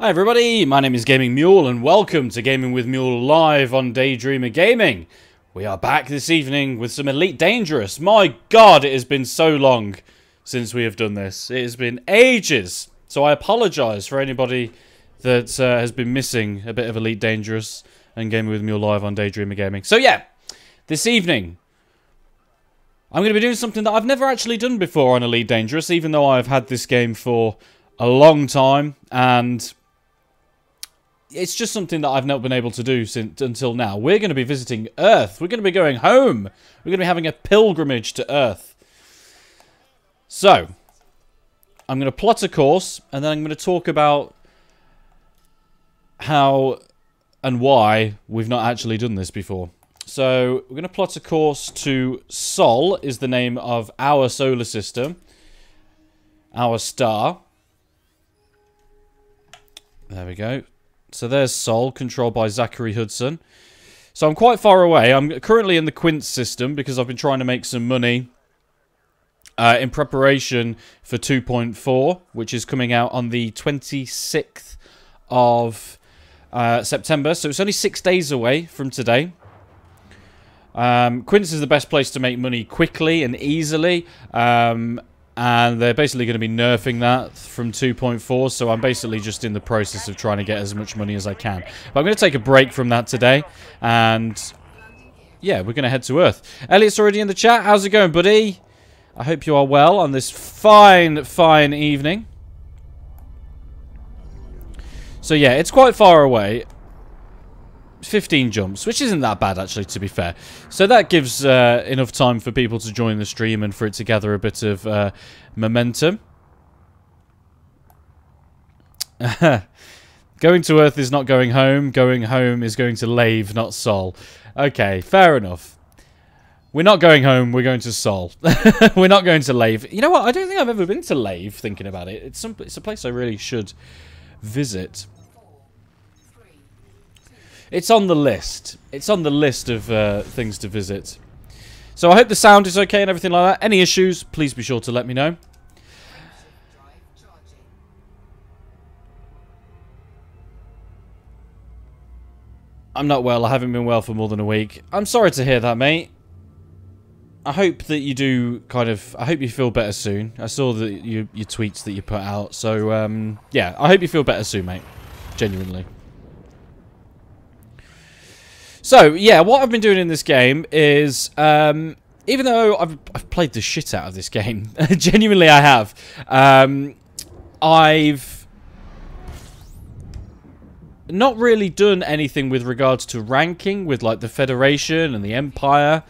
Hi everybody, my name is Gaming Mule and welcome to Gaming with Mule live on DDGAMING. We are back this evening with some Elite Dangerous. My god, it has been so long since we have done this. It has been ages. So I apologise for anybody that has been missing a bit of Elite Dangerous and Gaming with Mule live on DDGAMING. So yeah, this evening I'm going to be doing something that I've never actually done before on Elite Dangerous, even though I've had this game for a long time, and it's just something that I've not been able to do until now. We're going to be visiting Earth. We're going to be going home. We're going to be having a pilgrimage to Earth. So, I'm going to plot a course, and then I'm going to talk about how and why we've not actually done this before. So, we're going to plot a course to Sol, is the name of our solar system. Our star. There we go. So there's Sol, controlled by Zachary Hudson. So I'm quite far away. I'm currently in the Quince system because I've been trying to make some money in preparation for 2.4, which is coming out on the 26th of September. So it's only 6 days away from today. Quince is the best place to make money quickly and easily. And they're basically going to be nerfing that from 2.4, so I'm basically just in the process of trying to get as much money as I can. But I'm going to take a break from that today, and yeah, we're going to head to Earth. Elliot's already in the chat. How's it going, buddy? I hope you are well on this fine, fine evening. So yeah, it's quite far away. 15 jumps, which isn't that bad actually, to be fair. So that gives enough time for people to join the stream and for it to gather a bit of momentum. Going to Earth is not going home. Going home is going to Lave, not Sol. Okay, fair enough. We're not going home, we're going to Sol. We're not going to Lave. You know what? I don't think I've ever been to Lave, thinking about it. It's a place I really should visit. It's on the list. It's on the list of things to visit. So I hope the sound is okay and everything like that. Any issues, please be sure to let me know. I'm not well. I haven't been well for more than a week. I'm sorry to hear that, mate. I hope that you do I hope you feel better soon. I saw your tweets that you put out. So, yeah, I hope you feel better soon, mate. Genuinely. So, yeah, what I've been doing in this game is, even though I've played the shit out of this game, genuinely I have, I've not really done anything with regards to ranking with, like, the Federation and the Empire,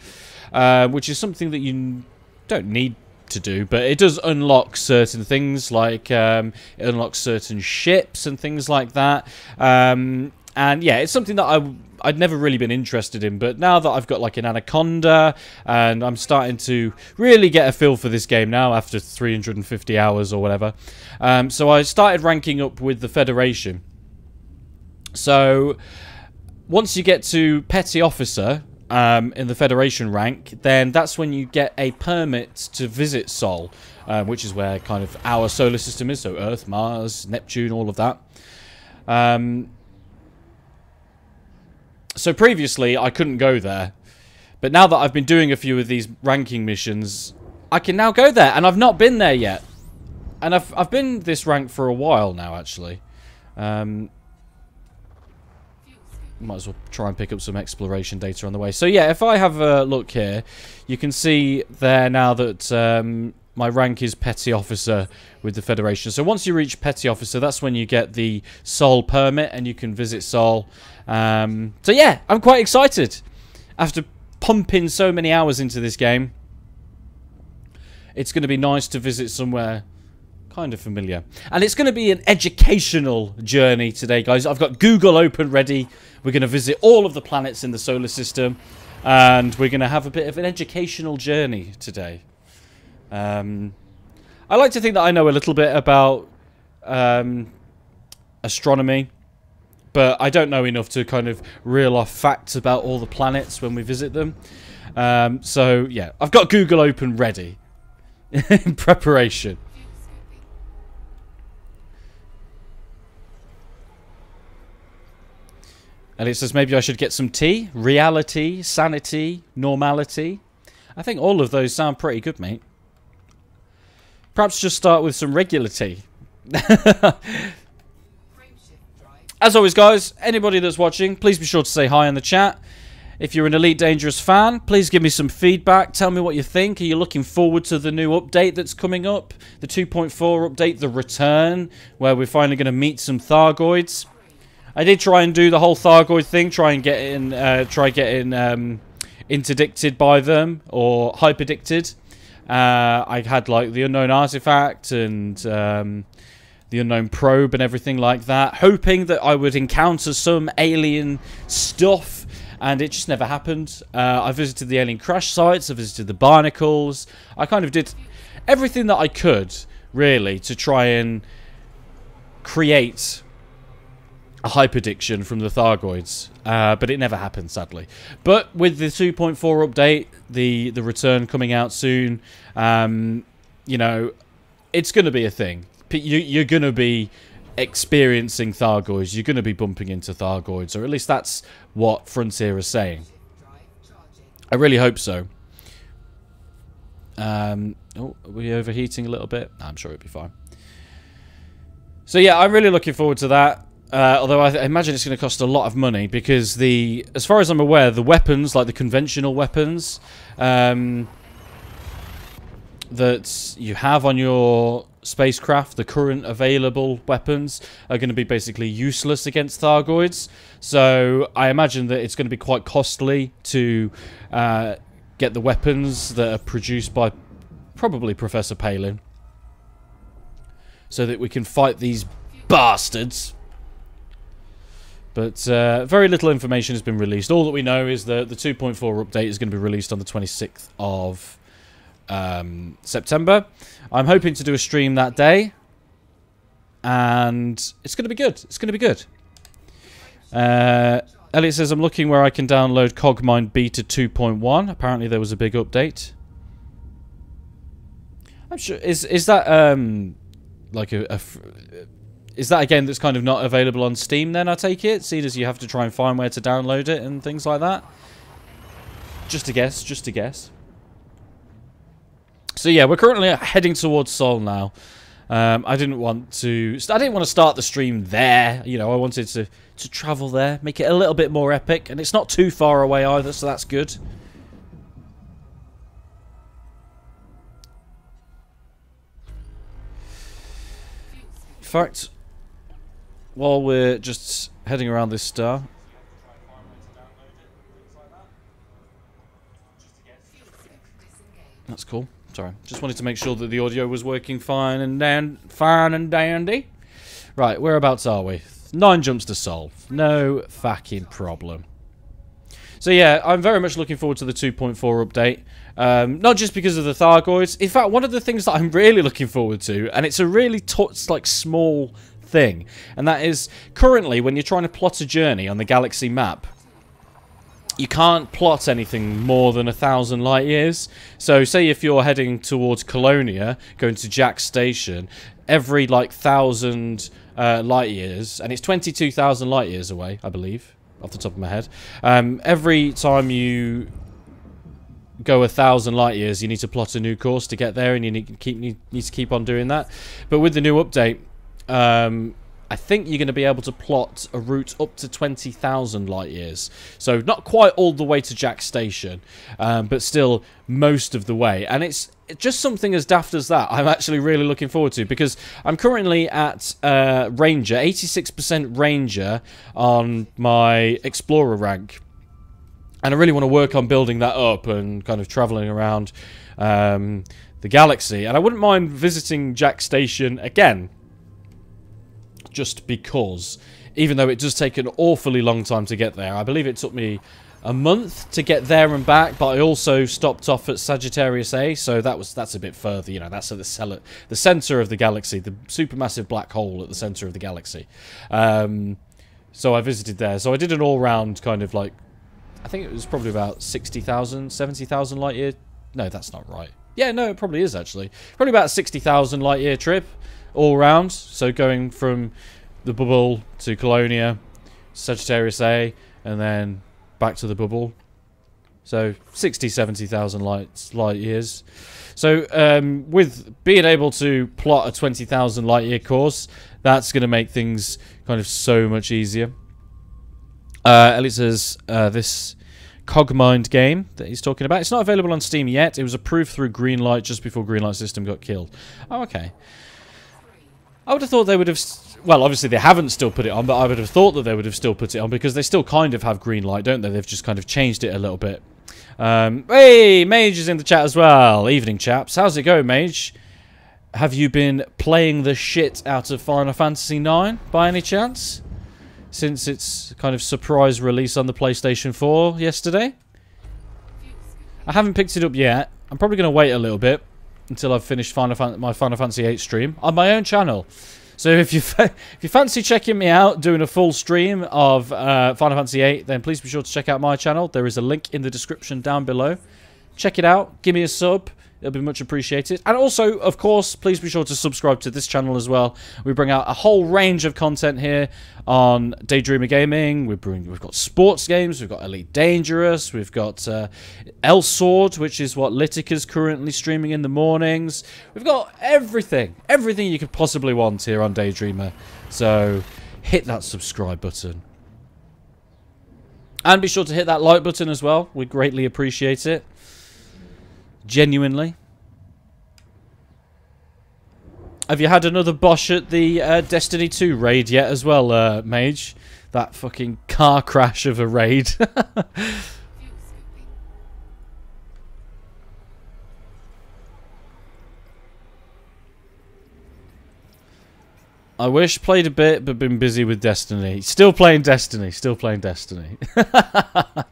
which is something that you don't need to do, but it does unlock certain things, like, it unlocks certain ships and things like that, and, yeah, it's something that I'd never really been interested in, but now that I've got like an Anaconda and I'm starting to really get a feel for this game now after 350 hours or whatever, so I started ranking up with the Federation. So once you get to Petty Officer in the Federation rank, then that's when you get a permit to visit Sol, which is where kind of our solar system is, so Earth, Mars, Neptune, all of that. So previously, I couldn't go there. But now that I've been doing a few of these ranking missions, I can now go there. And I've not been there yet. And I've been this rank for a while now, actually. Might as well try and pick up some exploration data on the way. So yeah, if I have a look here, you can see there now that my rank is Petty Officer with the Federation. So once you reach Petty Officer, that's when you get the Sol permit and you can visit Sol. So yeah, I'm quite excited. After pumping so many hours into this game, it's going to be nice to visit somewhere kind of familiar. And it's going to be an educational journey today, guys. I've got Google open ready. We're going to visit all of the planets in the solar system. And we're going to have a bit of an educational journey today. I like to think that I know a little bit about astronomy, but I don't know enough to kind of reel off facts about all the planets when we visit them. So, yeah, I've got Google open ready in preparation. And it says maybe I should get some tea. Reality, sanity, normality. I think all of those sound pretty good, mate. Perhaps just start with some regular tea. As always, guys, anybody that's watching, please be sure to say hi in the chat. If you're an Elite Dangerous fan, please give me some feedback. Tell me what you think. Are you looking forward to the new update that's coming up? The 2.4 update, the return, where we're finally going to meet some Thargoids. I did try and do the whole Thargoid thing, try getting interdicted by them, or hyperdicted. I had like the unknown artifact and the unknown probe and everything like that, hoping that I would encounter some alien stuff. And it just never happened. I visited the alien crash sites. I visited the barnacles. I kind of did everything that I could, really, to try and create a hyperdiction from the Thargoids. But it never happened, sadly. But with the 2.4 update, the return coming out soon, you know, it's going to be a thing. You're going to be experiencing Thargoids. You're going to be bumping into Thargoids, or at least that's what Frontier is saying. I really hope so. Oh, are we overheating a little bit? I'm sure it'll be fine. So yeah, I'm really looking forward to that. Although I imagine it's going to cost a lot of money, because as far as I'm aware, the weapons, like the conventional weapons that you have on your spacecraft, the current available weapons, are going to be basically useless against Thargoids. So I imagine that it's going to be quite costly to get the weapons that are produced by probably Professor Palin, so that we can fight these bastards. But very little information has been released. All that we know is that the 2.4 update is going to be released on the 26th of September. I'm hoping to do a stream that day, and it's going to be good. It's going to be good. Elliot says, I'm looking where I can download Cogmind Beta 2.1. Apparently there was a big update. I'm sure. Is that like is that a game that's kind of not available on Steam then, I take it? Seeing as you have to try and find where to download it and things like that? Just a guess, just a guess. So yeah, we're currently heading towards Seoul now. I didn't want to start the stream there. You know, I wanted to travel there, make it a little bit more epic, and it's not too far away either, so that's good. In fact, while we're just heading around this star, that's cool. Sorry, just wanted to make sure that the audio was working fine and dandy. Right, whereabouts are we? 9 jumps to solve. No fucking problem. So yeah, I'm very much looking forward to the 2.4 update. Not just because of the Thargoids. In fact, one of the things that I'm really looking forward to, and it's a really like small thing, and that is currently when you're trying to plot a journey on the galaxy map, you can't plot anything more than 1,000 light years. So say if you're heading towards Colonia, going to Jack Station, every like 1,000 light years, and it's 22,000 light years away, I believe, off the top of my head. Every time you go 1,000 light years, you need to plot a new course to get there, and you need to keep on doing that. But with the new update, I think you're going to be able to plot a route up to 20,000 light years. So not quite all the way to Jack Station, but still most of the way. And it's just something as daft as that I'm actually really looking forward to, because I'm currently at Ranger, 86% Ranger on my Explorer rank. And I really want to work on building that up and kind of traveling around the galaxy. And I wouldn't mind visiting Jack Station again, just because, even though it does take an awfully long time to get there. I believe it took me a month to get there and back, but I also stopped off at Sagittarius A, so that's a bit further. You know, that's at the center of the galaxy, the supermassive black hole at the center of the galaxy. So I visited there. So I did an all-round kind of like, I think it was probably about 60,000, 70,000 light year. No, that's not right. Yeah, no, it probably is actually. Probably about a 60,000 light year trip all round. So going from the bubble to Colonia, Sagittarius A, and then back to the bubble. So 60, 70,000 light years. So with being able to plot a 20,000 light year course, that's going to make things kind of so much easier. Elliot says this Cogmind game that he's talking about, it's not available on Steam yet. It was approved through Greenlight just before Greenlight system got killed. Oh, okay. I would have thought they would have... Well, obviously they haven't still put it on, but I would have thought that they would have still put it on because they still kind of have Greenlight, don't they? They've just kind of changed it a little bit. Hey, Mage is in the chat as well. Evening, chaps. How's it going, Mage? Have you been playing the shit out of Final Fantasy IX by any chance? Since its kind of surprise release on the PlayStation 4 yesterday? I haven't picked it up yet. I'm probably going to wait a little bit until I've finished my Final Fantasy VIII stream on my own channel. So if you fancy checking me out, doing a full stream of Final Fantasy VIII, then please be sure to check out my channel. There is a link in the description down below. Check it out. Give me a sub. It'll be much appreciated. And also, of course, please be sure to subscribe to this channel as well. We bring out a whole range of content here on Daydreamer Gaming. We've got sports games. We've got Elite Dangerous. We've got El Sword, which is what Litika's currently streaming in the mornings. We've got everything. Everything you could possibly want here on Daydreamer. So hit that subscribe button. And be sure to hit that like button as well. We'd greatly appreciate it. Genuinely. Have you had another bosh at the Destiny 2 raid yet as well, Mage? That fucking car crash of a raid. I wish played a bit, but been busy with Destiny. Still playing Destiny. Still playing Destiny. I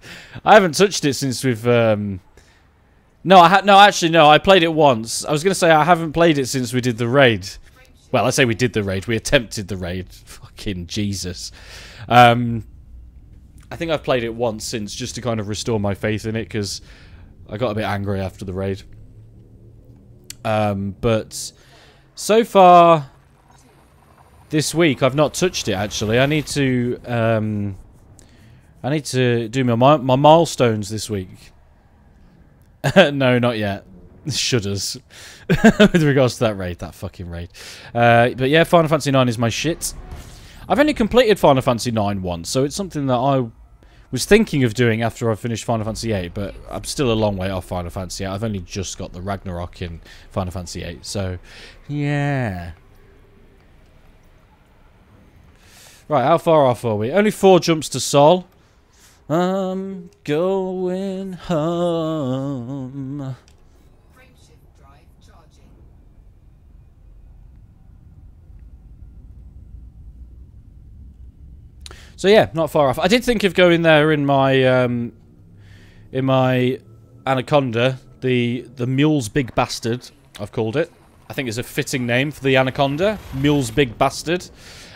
haven't touched it since we've... No, actually, no. I played it once. I was going to say I haven't played it since we did the raid. Well, I say we did the raid. We attempted the raid. Fucking Jesus. I think I've played it once since just to kind of restore my faith in it because I got a bit angry after the raid. But so far this week I've not touched it. Actually, I need to do my milestones this week. No, not yet. Shudders. With regards to that raid. That fucking raid. But yeah, Final Fantasy IX is my shit. I've only completed Final Fantasy IX once, so it's something that I was thinking of doing after I finished Final Fantasy VIII, but I'm still a long way off Final Fantasy VIII. I've only just got the Ragnarok in Final Fantasy VIII, so yeah. Right, how far off are we? Only 4 jumps to Sol. I'm going home. Frameshift drive charging. So yeah, not far off. I did think of going there in my Anaconda, the Mule's Big Bastard, I've called it. I think it's a fitting name for the Anaconda, Mule's Big Bastard.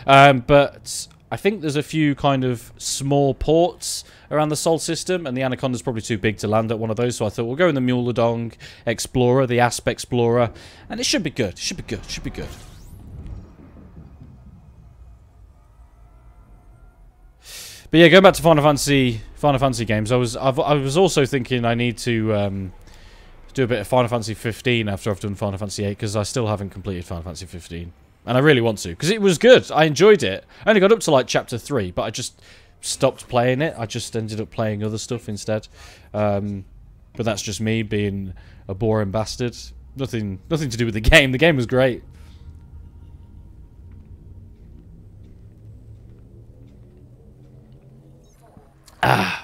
But I think there's a few kind of small ports around the Sol system, and the Anaconda's probably too big to land at one of those, so I thought we'll go in the Mule Explorer, the Asp Explorer, and it should be good. Should be good. Should be good. But yeah, going back to Final Fantasy games, I was also thinking I need to do a bit of Final Fantasy 15 after I've done Final Fantasy 8, because I still haven't completed Final Fantasy 15. And I really want to, because it was good. I enjoyed it. I only got up to like chapter 3, but I just stopped playing it. I just ended up playing other stuff instead. But that's just me being a boring bastard. Nothing to do with the game. The game was great. Ah.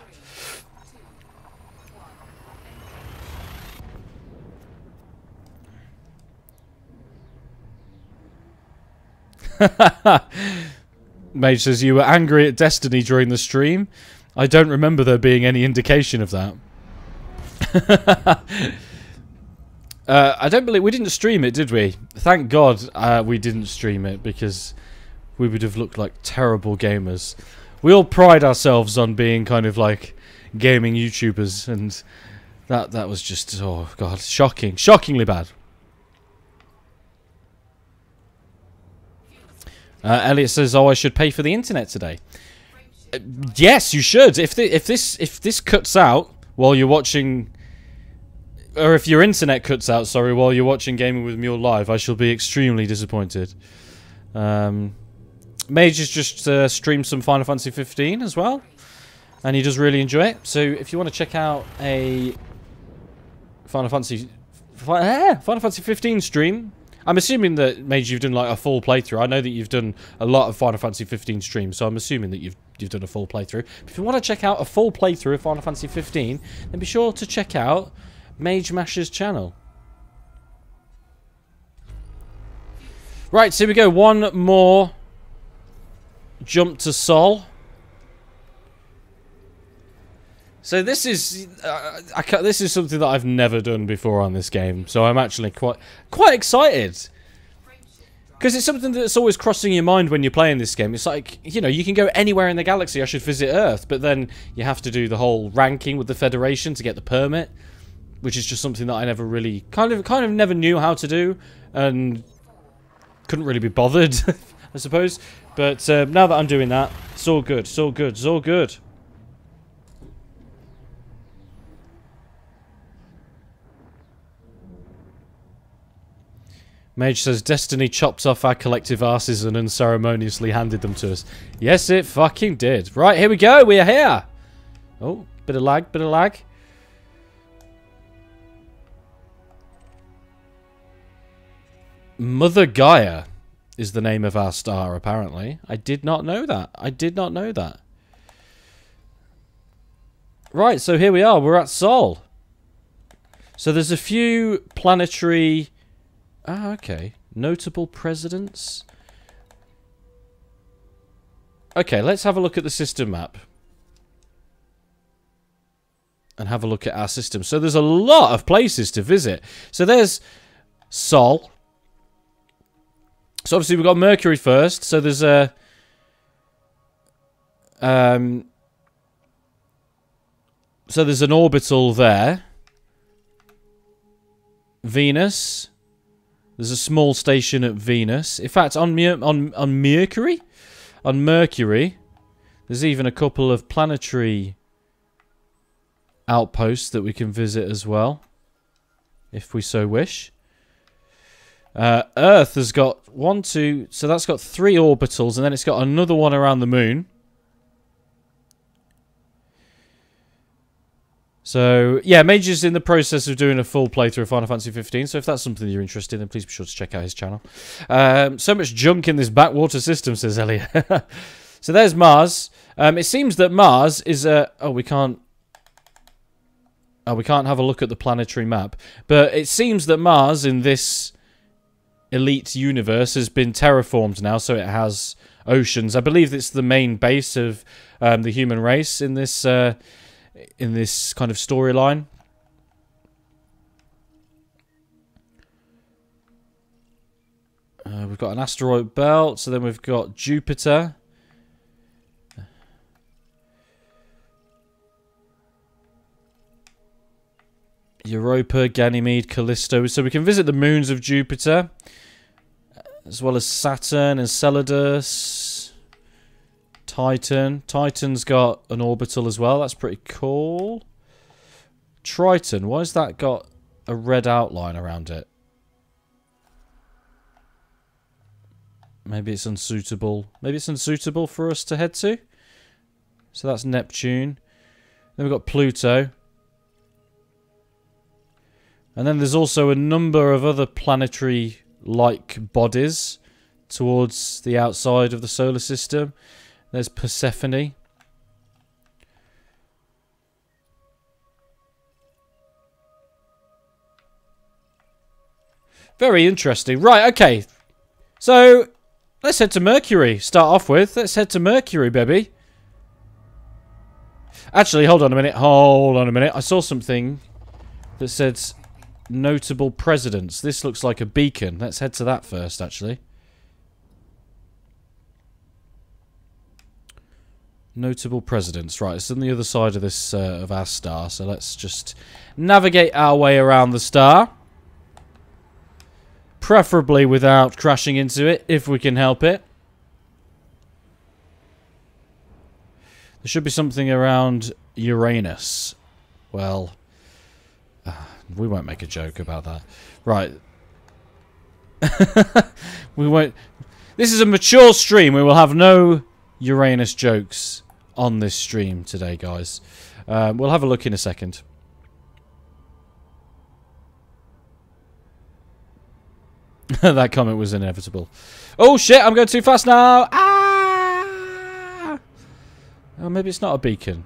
Mage says you were angry at Destiny during the stream. I don't remember there being any indication of that. I don't believe we didn't stream it, did we? Thank God we didn't stream it, because we would have looked like terrible gamers. We all pride ourselves on being kind of like gaming YouTubers, and that was just, oh God, shocking, shockingly bad. Elliot says, oh, I should pay for the internet today. Yes, you should. If this cuts out while you're watching, or if your internet cuts out, sorry, while you're watching Gaming with Mule live, I shall be extremely disappointed. Mage has just streamed some Final Fantasy 15 as well, and he does really enjoy it. So if you want to check out a Final Fantasy 15 stream, I'm assuming that, Mage, you've done like a full playthrough. I know that you've done a lot of Final Fantasy 15 streams, so I'm assuming that you've done a full playthrough. But if you want to check out a full playthrough of Final Fantasy 15, then be sure to check out Mage Masher's channel. Right, so here we go. One more jump to Sol. So this is this is something that I've never done before on this game, so I'm actually quite excited, because it's something that's always crossing your mind when you're playing this game. It's like, you know, you can go anywhere in the galaxy. I should visit Earth, but then you have to do the whole ranking with the Federation to get the permit, which is just something that I never really kind of never knew how to do, and couldn't really be bothered, I suppose. But now that I'm doing that, it's all good. It's all good. It's all good. Mage says, Destiny chopped off our collective arses and unceremoniously handed them to us. Yes, it fucking did. Right, here we go. We are here. Oh, bit of lag, bit of lag. Mother Gaia is the name of our star, apparently. I did not know that. I did not know that. Right, so here we are. We're at Sol. So there's a few planetary... Ah, okay. Notable presidents. Okay, let's have a look at the system map. And have a look at our system. So there's a lot of places to visit. So there's Sol. So obviously we've got Mercury first. So there's a... so there's an orbital there. Venus. There's a small station at Venus. In fact, on Mercury, there's even a couple of planetary outposts that we can visit as well, if we so wish. Earth has got so that's got 3 orbitals, and then it's got another one around the moon. So, yeah, Mage is in the process of doing a full playthrough of Final Fantasy 15, so if that's something you're interested in, then please be sure to check out his channel. So much junk in this backwater system, says Elliot. So there's Mars. It seems that Mars is a... Oh, we can't have a look at the planetary map. But it seems that Mars, in this elite universe, has been terraformed now, so it has oceans. I believe it's the main base of the human race in this... in this kind of storyline. We've got an asteroid belt, so then we've got Jupiter. Europa, Ganymede, Callisto. So we can visit the moons of Jupiter, as well as Saturn, Enceladus, Titan. Titan's got an orbital as well. That's pretty cool. Triton. Why has that got a red outline around it? Maybe it's unsuitable. Maybe it's unsuitable for us to head to. So that's Neptune. Then we've got Pluto. And then there's also a number of other planetary-like bodies towards the outside of the solar system. There's Persephone. Very interesting. Right, okay. So, let's head to Mercury. Start off with. Let's head to Mercury, baby. Actually, hold on a minute. Hold on a minute. I saw something that said notable presidents. This looks like a beacon. Let's head to that first, actually. Notable presidents. Right, it's on the other side of this of our star. So let's just navigate our way around the star. Preferably without crashing into it, if we can help it. There should be something around Uranus. Well, we won't make a joke about that. Right. We won't... This is a mature stream. We will have no Uranus jokes on this stream today, guys. We'll have a look in a second. That comment was inevitable. Oh shit, I'm going too fast now. Ah! Oh, maybe it's not a beacon.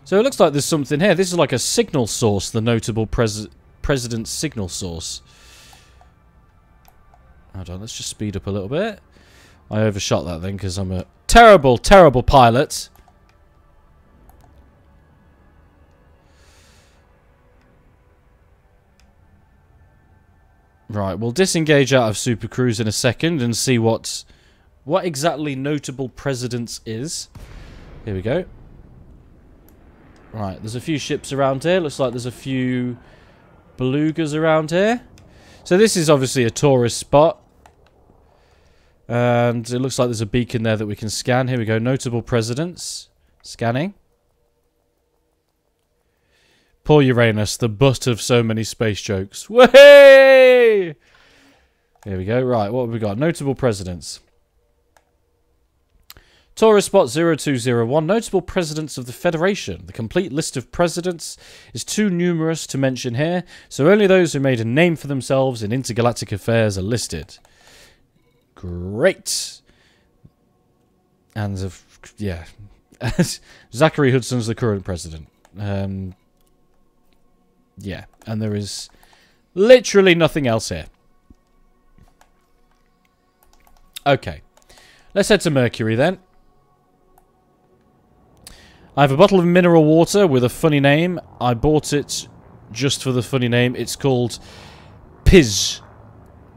So it looks like there's something here. This is like a signal source, the notable president's signal source. Hold on, let's just speed up a little bit. I overshot that then because I'm a terrible, terrible pilot. Right, we'll disengage out of Super Cruise in a second and see what exactly notable presidents is. Here we go. Right, there's a few ships around here. Looks like there's a few belugas around here. So this is obviously a tourist spot. And it looks like there's a beacon there that we can scan. Here we go, notable presidents. Scanning. Poor Uranus, the butt of so many space jokes. Way! Here we go. Right, what have we got? Notable presidents. Tourist spot 0201. Notable presidents of the Federation. The complete list of presidents is too numerous to mention here, so only those who made a name for themselves in intergalactic affairs are listed. Great. And, yeah. Zachary Hudson's the current president. Yeah, and there is literally nothing else here. Okay. Let's head to Mercury then. I have a bottle of mineral water with a funny name. I bought it just for the funny name. It's called Piss.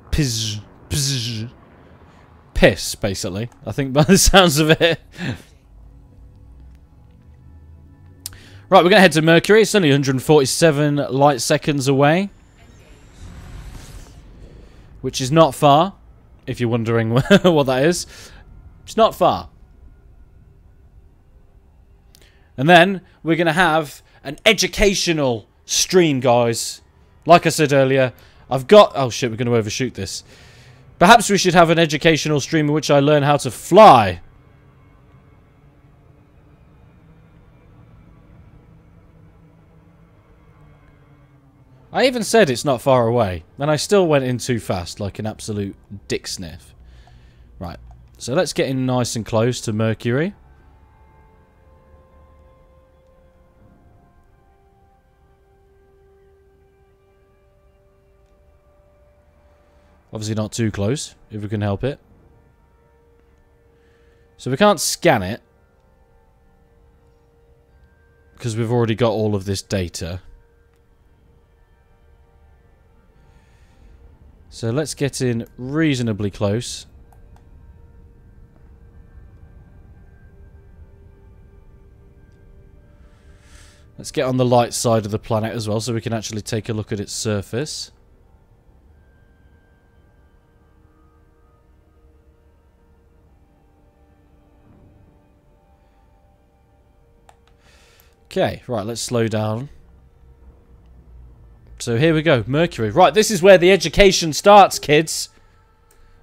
Piss. Piss. Piss, basically. I think by the sounds of it. Right, we're going to head to Mercury. It's only 147 light seconds away. Which is not far, if you're wondering what that is. It's not far. And then we're going to have an educational stream, guys. Like I said earlier, I've got... Oh, shit, we're going to overshoot this. Perhaps we should have an educational stream in which I learn how to fly. I even said it's not far away, and I still went in too fast, like an absolute dick sniff. Right, so let's get in nice and close to Mercury. Obviously not too close, if we can help it. So we can't scan it, because we've already got all of this data. So let's get in reasonably close. Let's get on the light side of the planet as well so we can actually take a look at its surface. Okay, right, let's slow down. So here we go, Mercury. Right, this is where the education starts, kids.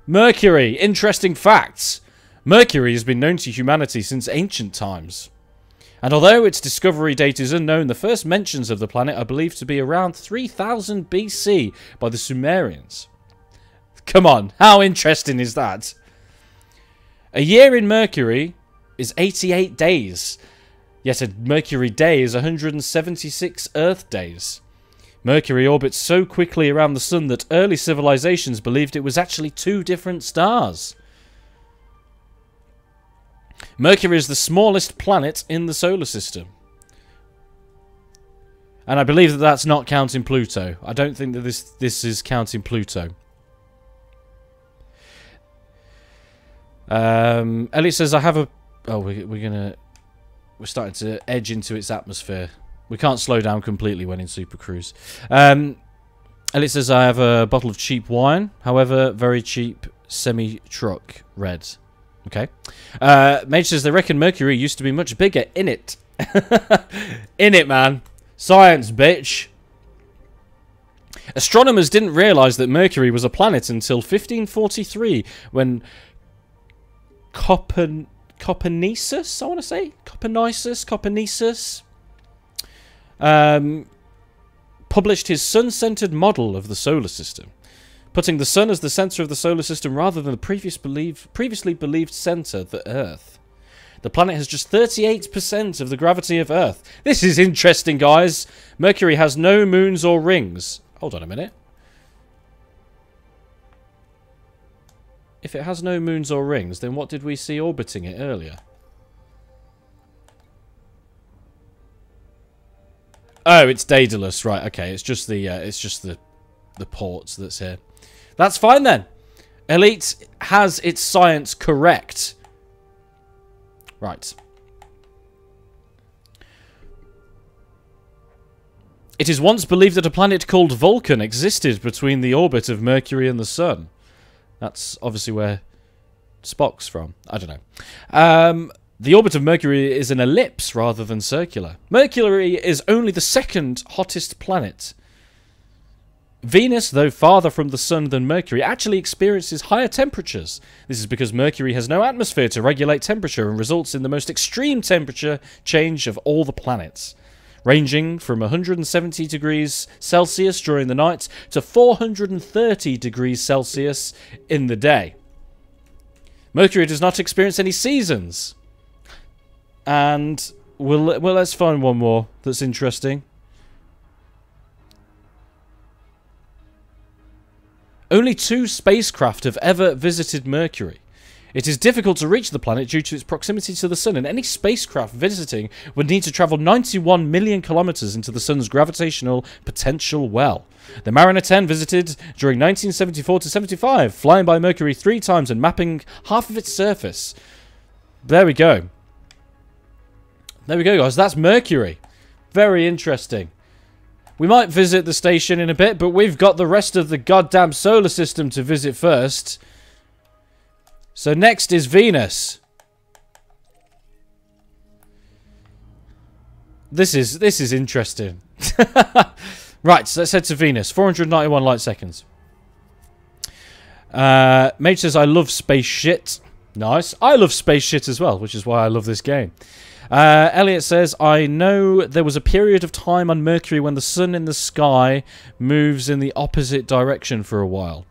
Mercury, interesting facts. Mercury has been known to humanity since ancient times. And although its discovery date is unknown, the first mentions of the planet are believed to be around 3000 BC by the Sumerians. Come on, how interesting is that? A year in Mercury is 88 days. Yet a Mercury day is 176 Earth days. Mercury orbits so quickly around the Sun that early civilizations believed it was actually two different stars. Mercury is the smallest planet in the solar system. And I believe that that's not counting Pluto. I don't think that this is counting Pluto. Elliot says, I have a... Oh, we're starting to edge into its atmosphere. We can't slow down completely when in Super Cruise. Elliot says, I have a bottle of cheap wine. However, very cheap semi-truck red. Okay. Mage says they reckon Mercury used to be much bigger. In it. In it, man. Science, bitch. Astronomers didn't realise that Mercury was a planet until 1543 when Copernicus, I want to say? Copernicus published his sun-centered model of the solar system, putting the sun as the center of the solar system rather than the previously believed center, the Earth. The planet has just 38% of the gravity of Earth. This is interesting, guys. Mercury has no moons or rings. Hold on a minute. If it has no moons or rings, then what did we see orbiting it earlier? Oh, it's Daedalus, right? Okay, it's just the ports that's here. That's fine then. Elite has its science correct. Right. It is once believed that a planet called Vulcan existed between the orbit of Mercury and the Sun. That's obviously where Spock's from. I don't know. The orbit of Mercury is an ellipse rather than circular. Mercury is only the second hottest planet. Venus, though farther from the Sun than Mercury, actually experiences higher temperatures. This is because Mercury has no atmosphere to regulate temperature and results in the most extreme temperature change of all the planets, ranging from 170 degrees Celsius during the night to 430 degrees Celsius in the day. Mercury does not experience any seasons. And let's find one more that's interesting. Only 2 spacecraft have ever visited Mercury. It is difficult to reach the planet due to its proximity to the Sun, and any spacecraft visiting would need to travel 91 million kilometers into the Sun's gravitational potential well. The Mariner 10 visited during 1974 to 75, flying by Mercury 3 times and mapping half of its surface. There we go. There we go, guys. That's Mercury. Very interesting. We might visit the station in a bit, but we've got the rest of the goddamn solar system to visit first. So next is Venus. This is interesting. Right, so let's head to Venus. 491 light seconds. Mage says, I love space shit. Nice. I love space shit as well, which is why I love this game. Elliot says, I know there was a period of time on Mercury when the sun in the sky moves in the opposite direction for a while.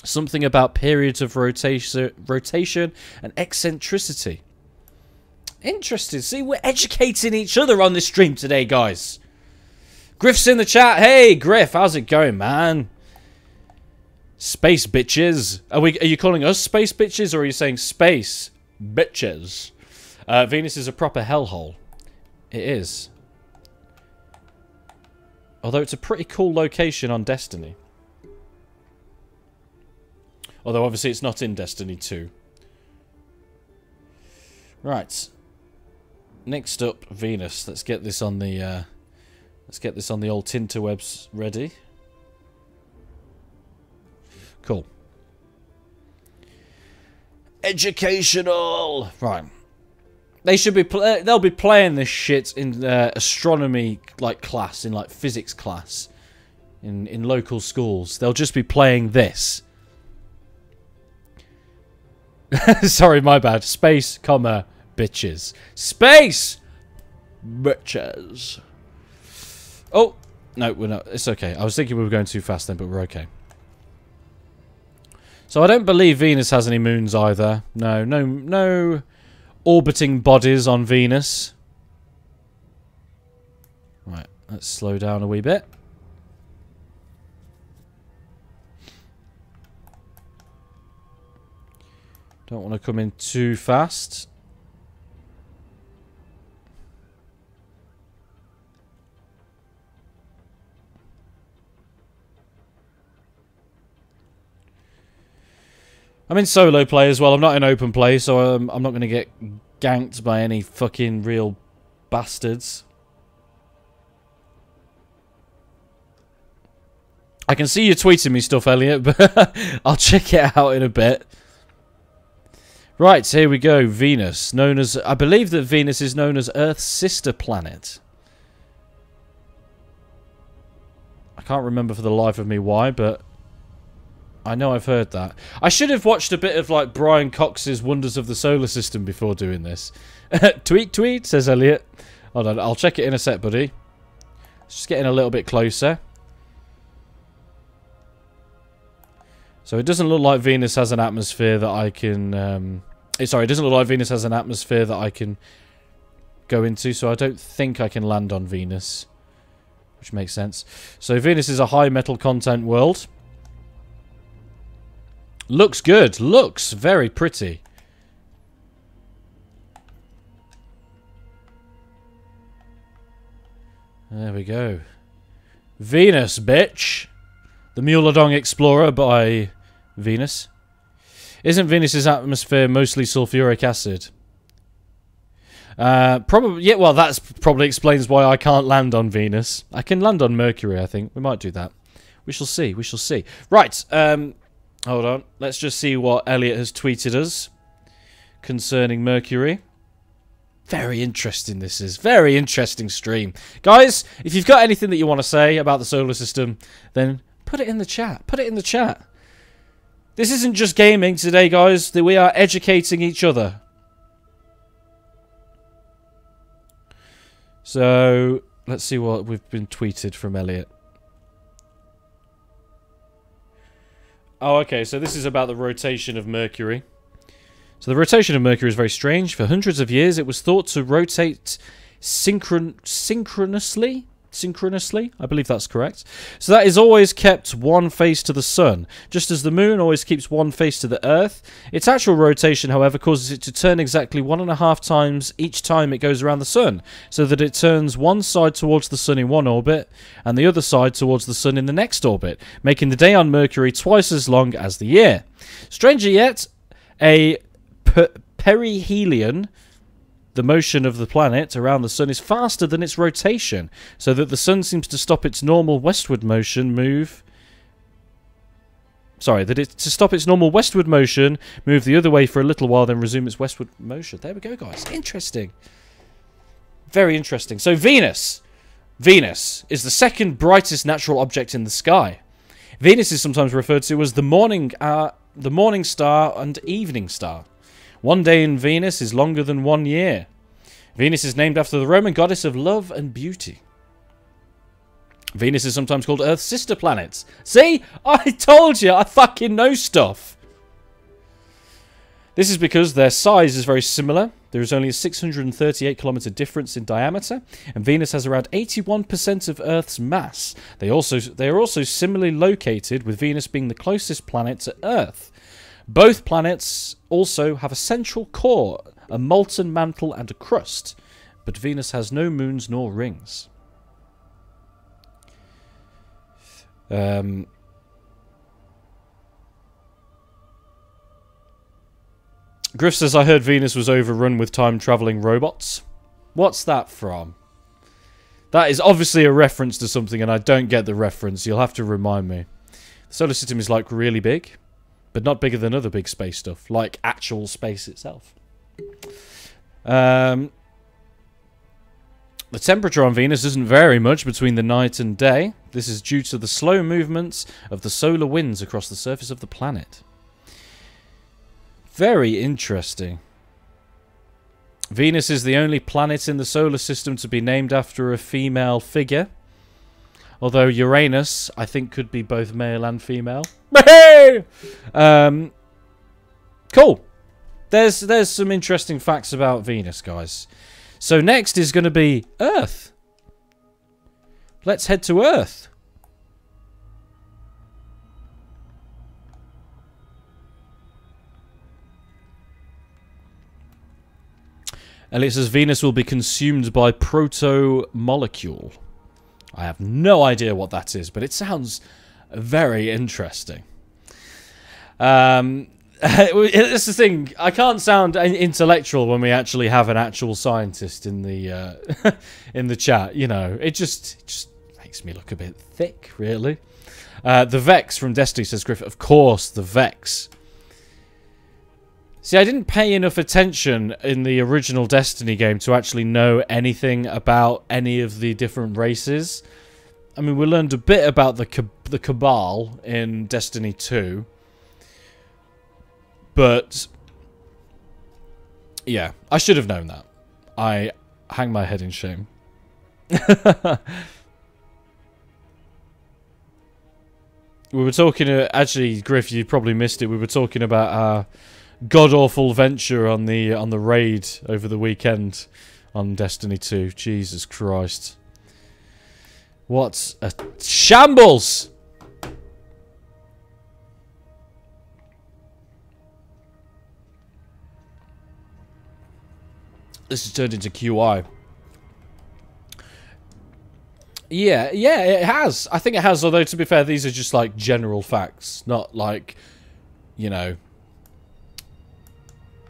Something about periods of rotation and eccentricity. Interesting. See, we're educating each other on this stream today, guys. Griff's in the chat. Hey, Griff, how's it going, man? Space bitches. Are you calling us space bitches, or are you saying space bitches? Venus is a proper hellhole. It is. Although it's a pretty cool location on Destiny. Although obviously it's not in Destiny 2. Right. Next up, Venus. Let's get this on the old tinterwebs ready. Cool. Educational. Right. They should be. They'll be playing this shit in astronomy class, in physics class, in local schools. They'll just be playing this. Sorry, my bad. Space, comma, bitches. Space, bitches. Oh no, we're not. It's okay. I was thinking we were going too fast then, but we're okay. So I don't believe Venus has any moons either. No orbiting bodies on Venus. Right, let's slow down a wee bit. Don't want to come in too fast. I'm in solo play as well. I'm not in open play, so I'm not going to get ganked by any fucking real bastards. I can see you tweeting me stuff, Elliot, but I'll check it out in a bit. Right, here we go. Venus, known as... I believe that Venus is known as Earth's sister planet. I can't remember for the life of me why, but I know I've heard that. I should have watched a bit of, like, Brian Cox's Wonders of the Solar System before doing this. Tweet, tweet, says Elliot. Hold on, I'll check it in a sec, buddy. It's just getting a little bit closer. So it doesn't look like Venus has an atmosphere that I can... sorry, it doesn't look like Venus has an atmosphere that I can go into, so I don't think I can land on Venus. Which makes sense. So Venus is a high metal content world. Looks good. Looks very pretty. There we go. Venus, bitch. The Mule Explorer by Venus. Isn't Venus's atmosphere mostly sulfuric acid? Probably. Yeah, well, that probably explains why I can't land on Venus. I can land on Mercury, I think. We might do that. We shall see. We shall see. Right. Hold on. Let's just see what Elliot has tweeted us concerning Mercury. Very interesting this is. Very interesting stream. Guys, if you've got anything that you want to say about the solar system, then put it in the chat. Put it in the chat. This isn't just gaming today, guys. We are educating each other. So, let's see what we've been tweeted from Elliot. Oh, okay. So this is about the rotation of Mercury. So the rotation of Mercury is very strange. For hundreds of years, it was thought to rotate synchronously. I believe that's correct. So that is always kept one face to the sun, just as the moon always keeps one face to the earth. Its actual rotation, however, causes it to turn exactly 1.5 times each time it goes around the sun, so that it turns one side towards the sun in one orbit, and the other side towards the sun in the next orbit, making the day on Mercury twice as long as the year. Stranger yet, a perihelion, the motion of the planet around the sun, is faster than its rotation, so that the sun seems to stop its normal westward motion move the other way for a little while, then resume its westward motion. There we go, guys. Interesting. Very interesting. So Venus is the second brightest natural object in the sky. Venus is sometimes referred to as the morning star and evening star. One day in Venus is longer than 1 year. Venus is named after the Roman goddess of love and beauty. Venus is sometimes called Earth's sister planet. See? I told you, I fucking know stuff. This is because their size is very similar. There is only a 638 kilometer difference in diameter, and Venus has around 81% of Earth's mass. They are also similarly located, with Venus being the closest planet to Earth. Both planets also have a central core, a molten mantle and a crust, but Venus has no moons nor rings. Griff says, I heard Venus was overrun with time-travelling robots. What's that from? That is obviously a reference to something, and I don't get the reference. You'll have to remind me. The solar system is, like, really big, but not bigger than other big space stuff, like actual space itself. The temperature on Venus doesn't vary much between the night and day. This is due to the slow movements of the solar winds across the surface of the planet. Very interesting. Venus is the only planet in the solar system to be named after a female figure. Although Uranus, I think, could be both male and female. Cool. There's some interesting facts about Venus, guys. So next is going to be Earth. Let's head to Earth. Elliot says Venus will be consumed by proto-molecule. I have no idea what that is, but it sounds very interesting. It's the thing. I can't sound intellectual when we actually have an actual scientist in the in the chat. You know, it just makes me look a bit thick, really. The Vex from Destiny, says Griff. Of course, the Vex. See, I didn't pay enough attention in the original Destiny game to actually know anything about any of the different races. I mean, we learned a bit about the Cabal in Destiny 2. But, yeah, I should have known that. I hang my head in shame. We were talking, actually, Griff, you probably missed it. We were talking about our god-awful venture on the raid over the weekend on Destiny 2. Jesus Christ. What a shambles! This has turned into QI. Yeah, it has. I think it has, although to be fair, these are just like general facts, not like, you know,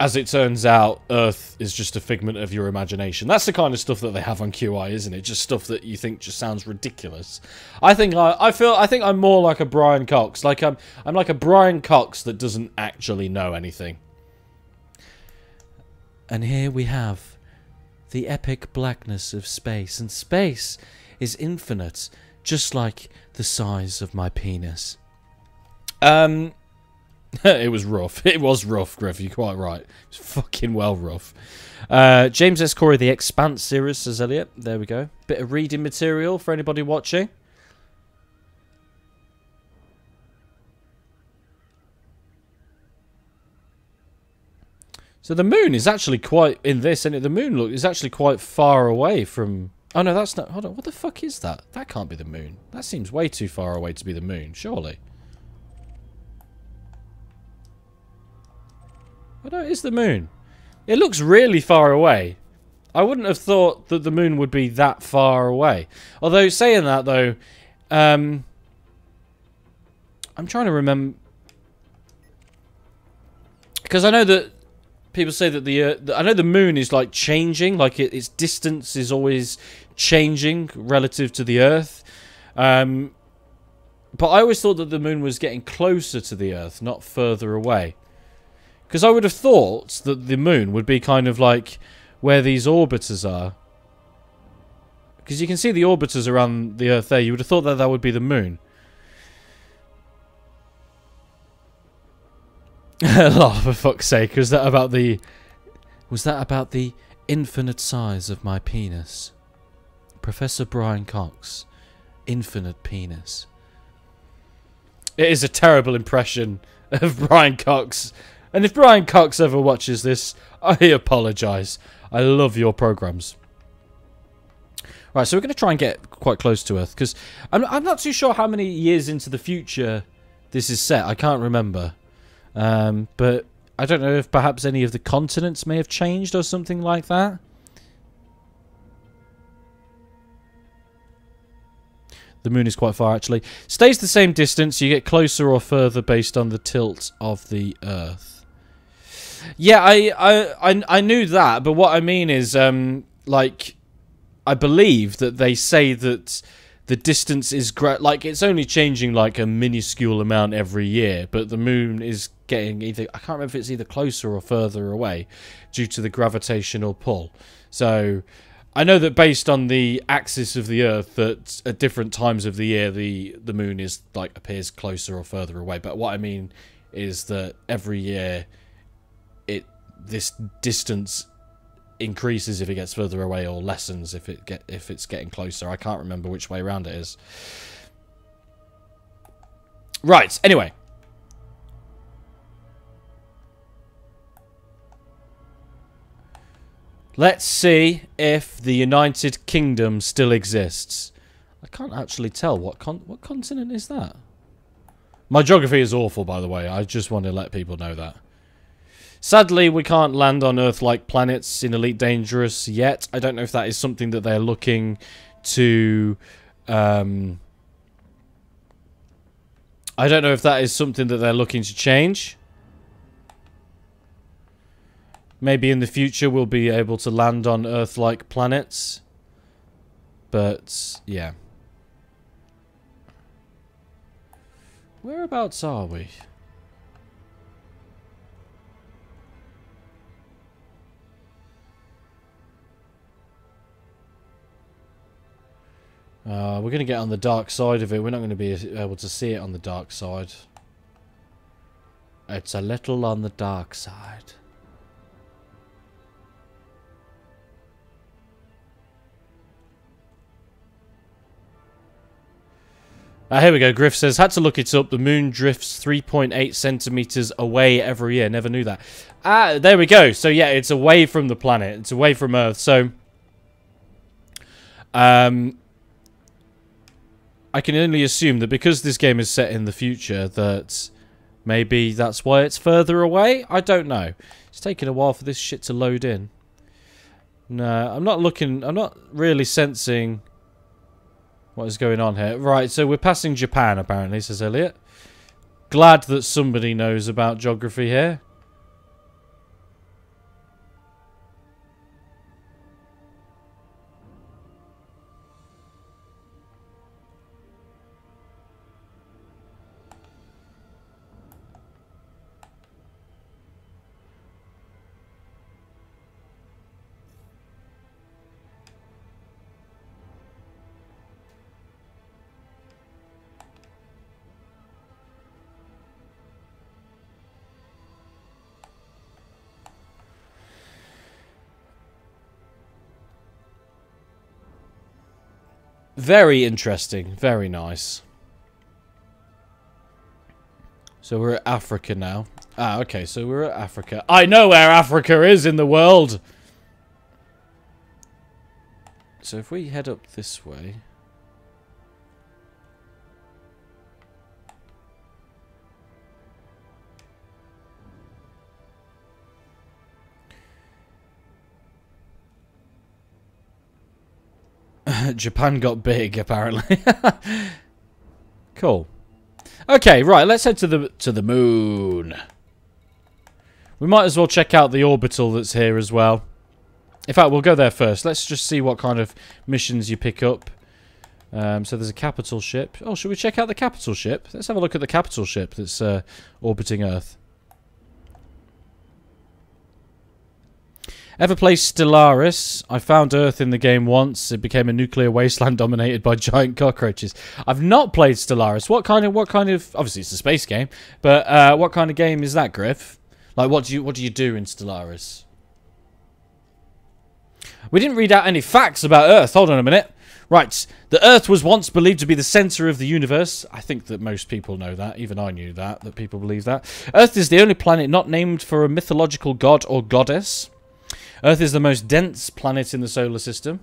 as it turns out, Earth is just a figment of your imagination. That's the kind of stuff that they have on QI, isn't it? Just stuff that you think just sounds ridiculous. I think I'm more like a Brian Cox. Like I'm like a Brian Cox that doesn't actually know anything. And here we have the epic blackness of space, and space is infinite, just like the size of my penis. It was rough. It was rough, Griff. You're quite right. It was fucking well rough. James S. Corey, The Expanse series, says Elliot. There we go. Bit of reading material for anybody watching. So the moon is actually quite, in this, and the moon look is actually quite far away from... Oh no, that's not... Hold on, what the fuck is that? That can't be the moon. That seems way too far away to be the moon, surely. Oh no, it is the moon. It looks really far away. I wouldn't have thought that the moon would be that far away. Although, saying that though, I'm trying to remember... Because I know that people say that I know the moon is like changing, like its distance is always changing relative to the Earth. But I always thought that the moon was getting closer to the Earth, not further away. Because I would have thought that the moon would be kind of like where these orbiters are. Because you can see the orbiters around the Earth there. You would have thought that that would be the moon. Oh, for fuck's sake, was that about the infinite size of my penis? Professor Brian Cox, infinite penis. It is a terrible impression of Brian Cox. And if Brian Cox ever watches this, I apologise. I love your programmes. Right, so we're going to try and get quite close to Earth, because I'm not too sure how many years into the future this is set. I can't remember. But I don't know if perhaps any of the continents may have changed or something like that. The moon is quite far, actually. Stays the same distance. You get closer or further based on the tilt of the Earth. Yeah, I knew that, but what I mean is, like, I believe that they say that the distance is like it's only changing like a minuscule amount every year, but the moon is getting either, I can't remember if it's either closer or further away due to the gravitational pull. So I know that based on the axis of the Earth, that at different times of the year the moon is like appears closer or further away. But what I mean is that every year this distance increases if it gets further away, or lessens if it's getting closer. I can't remember which way around it is. Right, anyway. Let's see if the United Kingdom still exists. I can't actually tell what continent is that. My geography is awful, by the way. I just want to let people know that. Sadly, we can't land on Earth-like planets in Elite Dangerous yet. I don't know if that is something that they're looking to... I don't know if that is something that they're looking to change. Maybe in the future we'll be able to land on Earth-like planets. But, yeah. Whereabouts are we? We're going to get on the dark side of it. We're not going to be able to see it on the dark side. It's a little on the dark side. Here we go. Griff says, had to look it up. The moon drifts 3.8 centimeters away every year. Never knew that. There we go. So yeah, it's away from the planet. It's away from Earth. So, I can only assume that because this game is set in the future, that maybe that's why it's further away. I don't know. It's taking a while for this shit to load in. No, I'm not looking. I'm not really sensing what is going on here. Right, so we're passing Japan, apparently, says Elliot. Glad that somebody knows about geography here. Very interesting. Very nice. So we're at Africa now. Okay, so we're at Africa. I know where Africa is in the world! So if we head up this way... Japan got big, apparently. Cool. Okay, right, let's head to the moon. We might as well check out the orbital that's here as well. In fact, we'll go there first. Let's just see what kind of missions you pick up. So there's a capital ship. Oh, should we check out the capital ship? Let's have a look at the capital ship that's orbiting Earth. Ever played Stellaris? I found Earth in the game once. It became a nuclear wasteland dominated by giant cockroaches. I've not played Stellaris. What kind of obviously it's a space game, but what kind of game is that, Griff? Like what do you do in Stellaris? We didn't read out any facts about Earth. Hold on a minute. Right. The Earth was once believed to be the center of the universe. I think that most people know that. Even I knew that people believe that. Earth is the only planet not named for a mythological god or goddess. Earth is the most dense planet in the solar system.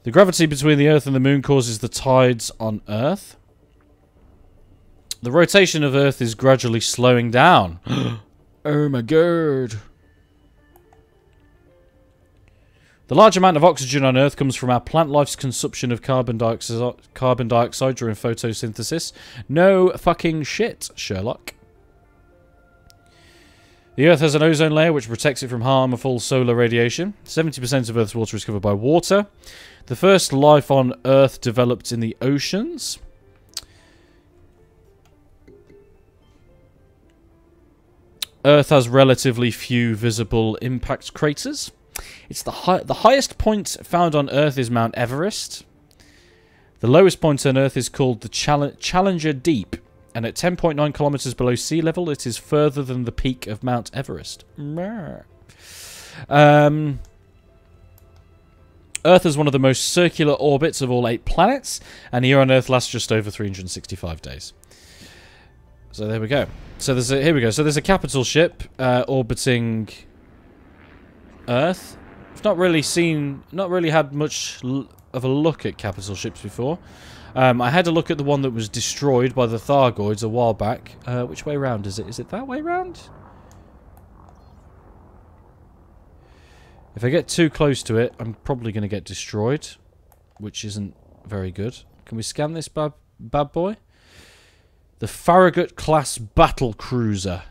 The gravity between the Earth and the Moon causes the tides on Earth. The rotation of Earth is gradually slowing down. Oh my god. The large amount of oxygen on Earth comes from our plant life's consumption of carbon dioxide during photosynthesis. No fucking shit, Sherlock. The Earth has an ozone layer which protects it from harmful solar radiation. 70% of Earth's water is covered by water. The first life on Earth developed in the oceans. Earth has relatively few visible impact craters. It's the highest point found on Earth is Mount Everest. The lowest point on Earth is called the Challenger Deep. And at 10.9 kilometers below sea level, it is further than the peak of Mount Everest. Earth is one of the most circular orbits of all 8 planets, and a year on Earth lasts just over 365 days. So there we go. So here we go. So there's a capital ship orbiting Earth. I've not really had much of a look at capital ships before. I had a look at the one that was destroyed by the Thargoids a while back. Which way round is it? Is it that way round? If I get too close to it, I'm probably going to get destroyed, which isn't very good. Can we scan this bad boy? The Farragut class battle cruiser.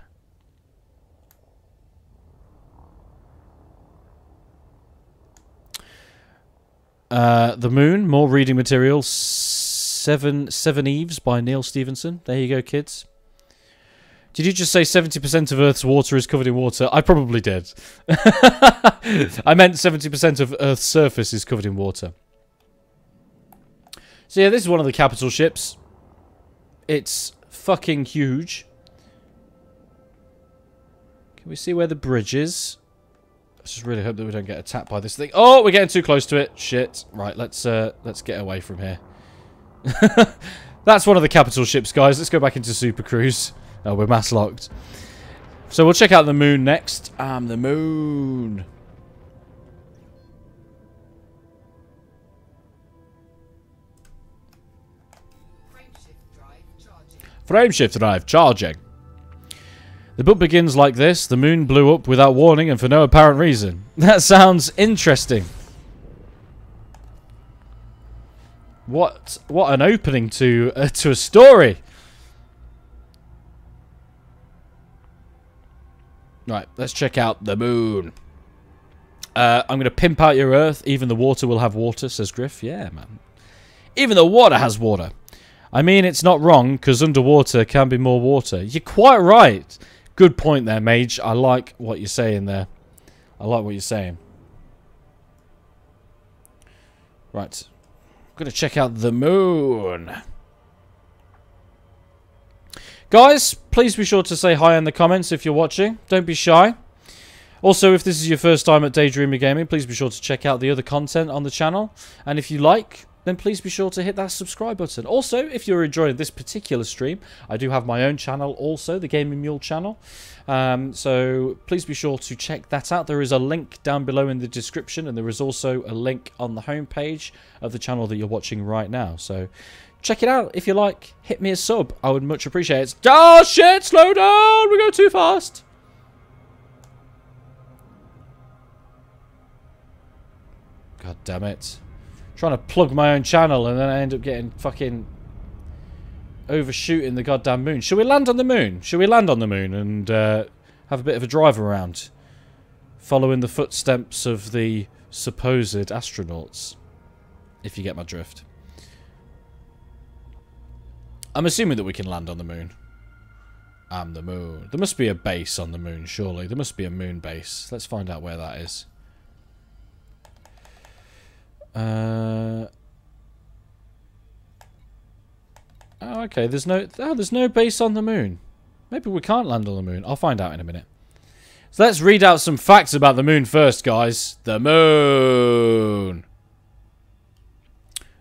The moon, more reading material. Seven Eves by Neil Stevenson. There you go, kids. Did you just say 70% of Earth's water is covered in water? I probably did. I meant 70% of Earth's surface is covered in water. So yeah, this is one of the capital ships. It's fucking huge. Can we see where the bridge is? I just really hope that we don't get attacked by this thing. Oh, we're getting too close to it. Shit. Right, let's get away from here. That's one of the capital ships, guys. Let's go back into Super Cruise. Oh, we're mass locked. So we'll check out the moon next. The moon. Frameshift drive charging. Frameshift drive charging. The book begins like this. The moon blew up without warning and for no apparent reason. That sounds interesting. What an opening to a story. Right, let's check out the moon. I'm going to pimp out your Earth. Even the water will have water, says Griff. Yeah, man. Even the water has water. I mean, it's not wrong, because underwater can be more water. You're quite right. Good point there, Mage. I like what you're saying there. I like what you're saying. Right. I'm going to check out the moon. Guys, please be sure to say hi in the comments if you're watching. Don't be shy. Also, if this is your first time at Daydreamer Gaming, please be sure to check out the other content on the channel. And if you like, then please be sure to hit that subscribe button. Also, if you're enjoying this particular stream, I do have my own channel also, the Gaming Mule channel. So please be sure to check that out. There is a link down below in the description, and there is also a link on the homepage of the channel that you're watching right now. So check it out. If you like, hit me a sub. I would much appreciate it. Oh, shit! Slow down! We go too fast! God damn it. Trying to plug my own channel and then I end up getting fucking overshooting the goddamn moon. Should we land on the moon? Should we land on the moon and have a bit of a drive around? Following the footsteps of the supposed astronauts. If you get my drift. I'm assuming that we can land on the moon. The moon. There must be a base on the moon, surely. There must be a moon base. Let's find out where that is. Oh, okay. There's no base on the moon. Maybe we can't land on the moon. I'll find out in a minute. So let's read out some facts about the moon first, guys. The moon.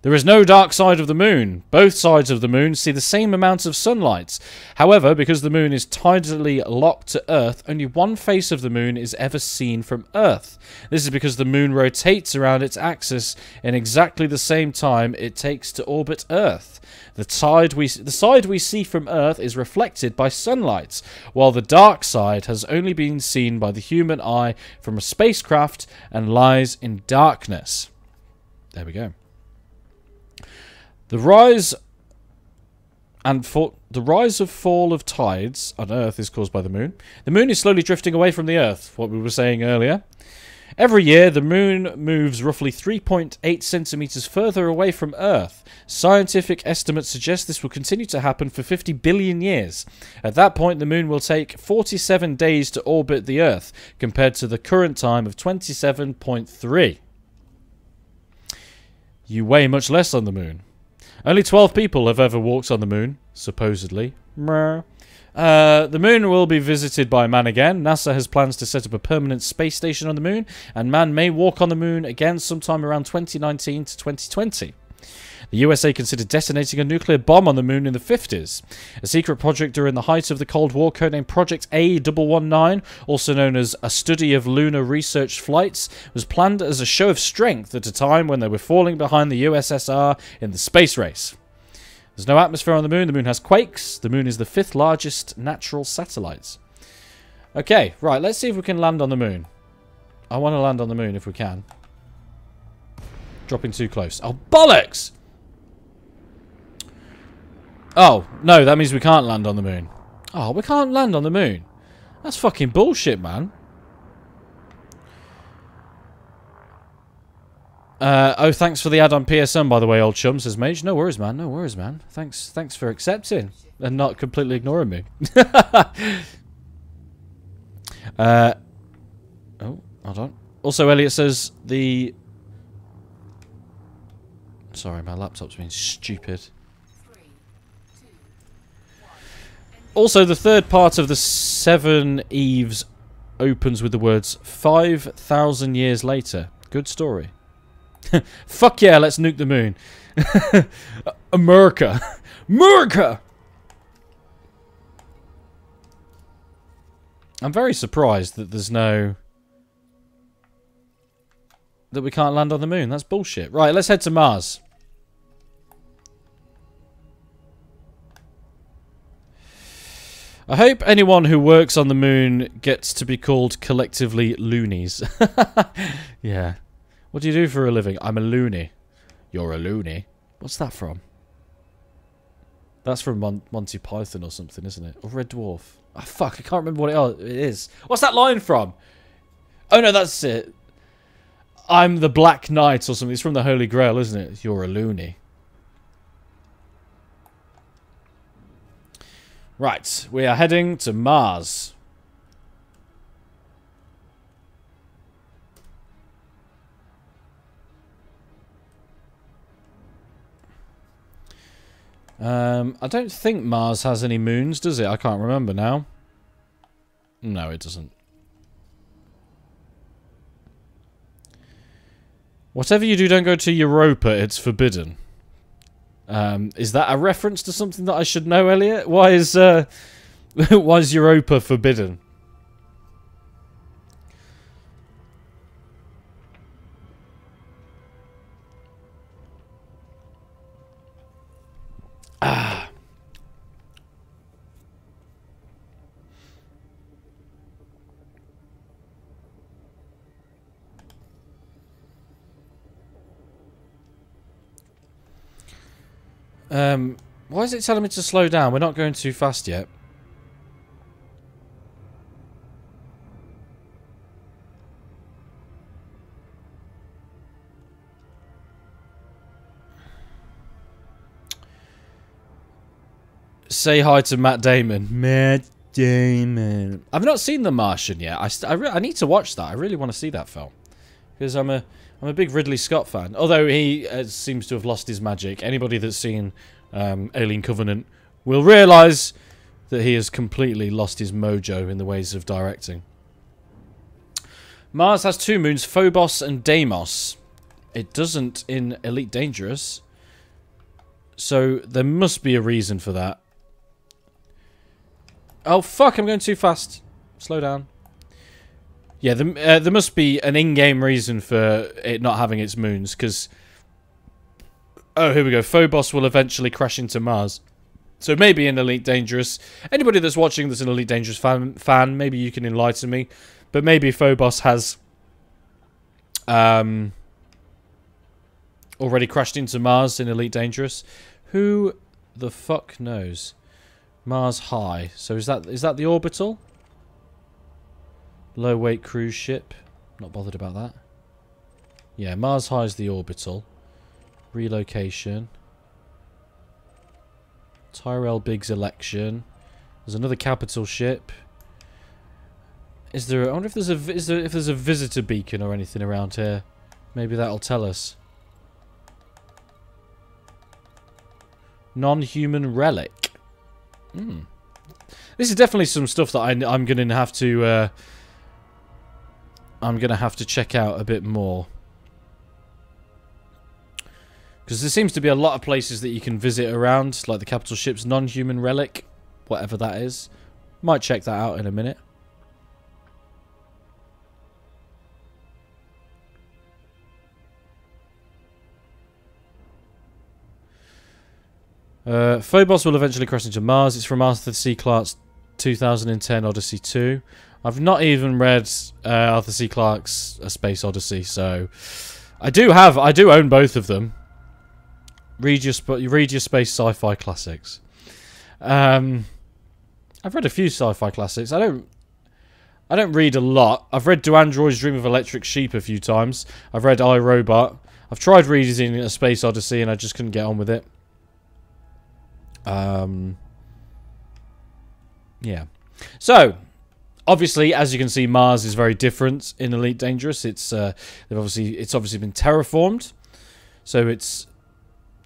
There is no dark side of the moon. Both sides of the moon see the same amount of sunlight. However, because the moon is tidally locked to Earth, only one face of the moon is ever seen from Earth. This is because the moon rotates around its axis in exactly the same time it takes to orbit Earth. The side we see from Earth is reflected by sunlight, while the dark side has only been seen by the human eye from a spacecraft and lies in darkness. There we go. The rise and fall of tides on Earth is caused by the moon. The moon is slowly drifting away from the Earth, what we were saying earlier. Every year, the moon moves roughly 3.8 centimeters further away from Earth. Scientific estimates suggest this will continue to happen for 50 billion years. At that point, the moon will take 47 days to orbit the Earth, compared to the current time of 27.3. You weigh much less on the moon. Only 12 people have ever walked on the moon, supposedly. The moon will be visited by man again. NASA has plans to set up a permanent space station on the moon, and man may walk on the moon again sometime around 2019 to 2020. The USA considered detonating a nuclear bomb on the moon in the 50s. A secret project during the height of the Cold War, codenamed Project A119, also known as a study of lunar research flights, was planned as a show of strength at a time when they were falling behind the USSR in the space race. There's no atmosphere on the moon. The moon has quakes. The moon is the 5th largest natural satellite. Okay, right, let's see if we can land on the moon. I want to land on the moon if we can. Dropping too close. Oh, bollocks! Oh, no, that means we can't land on the moon. Oh, we can't land on the moon. That's fucking bullshit, man. Oh, thanks for the ad on PSN, by the way, old chum, says Mage. No worries, man. No worries, man. Thanks for accepting and not completely ignoring me. Oh, hold on. Also, Elliot says the... Sorry, my laptop's being stupid. Also, the third part of the Seven Eves opens with the words 5,000 years later. Good story. Fuck yeah, let's nuke the moon. America. America! I'm very surprised that there's no... that we can't land on the moon. That's bullshit. Right, let's head to Mars. I hope anyone who works on the moon gets to be called collectively loonies. Yeah. What do you do for a living? I'm a loony. You're a loony. What's that from? That's from Monty Python or something, isn't it? Or Red Dwarf. Oh, fuck. I can't remember what it is. What's that line from? Oh, no, that's it. I'm the Black Knight or something. It's from the Holy Grail, isn't it? You're a loony. Right. We are heading to Mars. I don't think Mars has any moons, does it? I can't remember now. No, it doesn't. Whatever you do, don't go to Europa. It's forbidden. Is that a reference to something that I should know, Elliot? Why is why is Europa forbidden? Ah. Why is it telling me to slow down? We're not going too fast yet. Say hi to Matt Damon. Matt Damon. I've not seen The Martian yet. I need to watch that. I really want to see that film. Because I'm a big Ridley Scott fan. Although he seems to have lost his magic. Anybody that's seen Alien Covenant will realise that he has completely lost his mojo in the ways of directing. Mars has two moons, Phobos and Deimos. It doesn't in Elite Dangerous. So there must be a reason for that. Oh fuck, I'm going too fast. Slow down. Yeah, there must be an in-game reason for it not having its moons, because... Oh, here we go. Phobos will eventually crash into Mars. So maybe in Elite Dangerous... Anybody that's watching that's an Elite Dangerous fan, maybe you can enlighten me. But maybe Phobos has... already crashed into Mars in Elite Dangerous. Who the fuck knows? Mars High. So is that the orbital? Low weight cruise ship. Not bothered about that. Yeah, Mars High is the orbital. Relocation. Tyrell Biggs election. There's another capital ship. Is there? I wonder if there's a visitor beacon or anything around here. Maybe that'll tell us. Non-human relic. This is definitely some stuff that I'm gonna have to. I'm gonna have to check out a bit more. Because there seems to be a lot of places that you can visit around, like the capital ship's non-human relic, whatever that is. Might check that out in a minute. Phobos will eventually crash into Mars. It's from Arthur C. Clarke's 2010 Odyssey 2. I've not even read Arthur C. Clarke's A Space Odyssey, so I do own both of them. Read your space sci-fi classics. I've read a few sci-fi classics. I don't read a lot. I've read Do Androids Dream of Electric Sheep a few times. I've read I, Robot. I've tried reading A Space Odyssey and I just couldn't get on with it. Yeah. So, obviously, as you can see, Mars is very different in Elite Dangerous. It's obviously been terraformed, so it's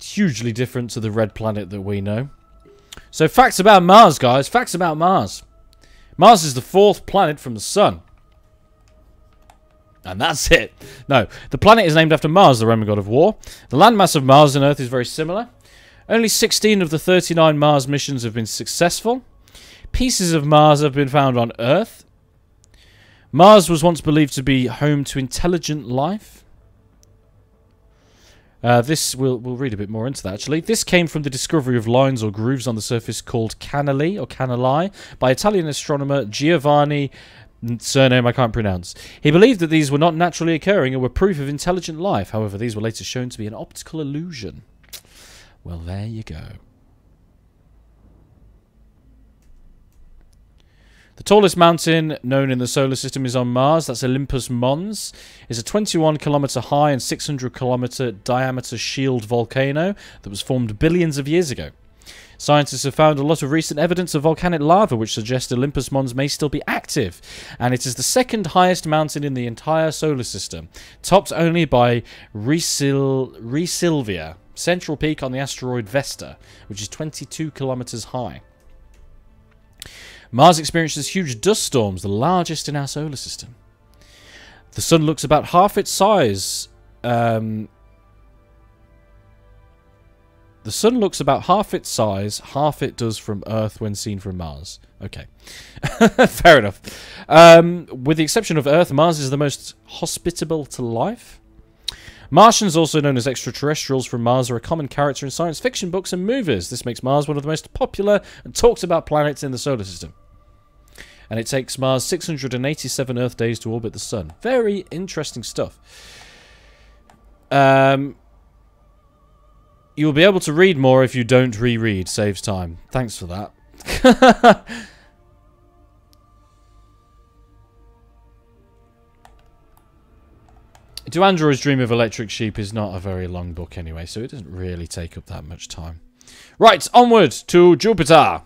hugely different to the red planet that we know. So, facts about Mars, guys. Facts about Mars. Mars is the 4th planet from the Sun. And that's it. No, the planet is named after Mars, the Roman god of war. The landmass of Mars and Earth is very similar. Only 16 of the 39 Mars missions have been successful. Pieces of Mars have been found on Earth. Mars was once believed to be home to intelligent life. We'll read a bit more into that, actually. This came from the discovery of lines or grooves on the surface called canali or canali by Italian astronomer Giovanni, surname I can't pronounce. He believed that these were not naturally occurring and were proof of intelligent life. However, these were later shown to be an optical illusion. Well, there you go. The tallest mountain known in the solar system is on Mars. That's Olympus Mons. It's a 21-kilometer high and 600-kilometer diameter shield volcano that was formed billions of years ago. Scientists have found a lot of recent evidence of volcanic lava, which suggests Olympus Mons may still be active. And it is the 2nd highest mountain in the entire solar system, topped only by Resilvia, central peak on the asteroid Vesta, which is 22 kilometers high. Mars experiences huge dust storms, the largest in our solar system. The Sun looks about half its size. The Sun looks about half its size, half it does from Earth when seen from Mars. Okay. Fair enough. With the exception of Earth, Mars is the most hospitable to life. Martians, also known as extraterrestrials from Mars, are a common character in science fiction books and movies. This makes Mars one of the most popular and talked about planets in the solar system. And it takes Mars 687 Earth days to orbit the Sun. Very interesting stuff. You'll be able to read more if you don't reread. Saves time. Thanks for that. Do Androids Dream of Electric Sheep is not a very long book anyway, so it doesn't really take up that much time. Right, onward to Jupiter.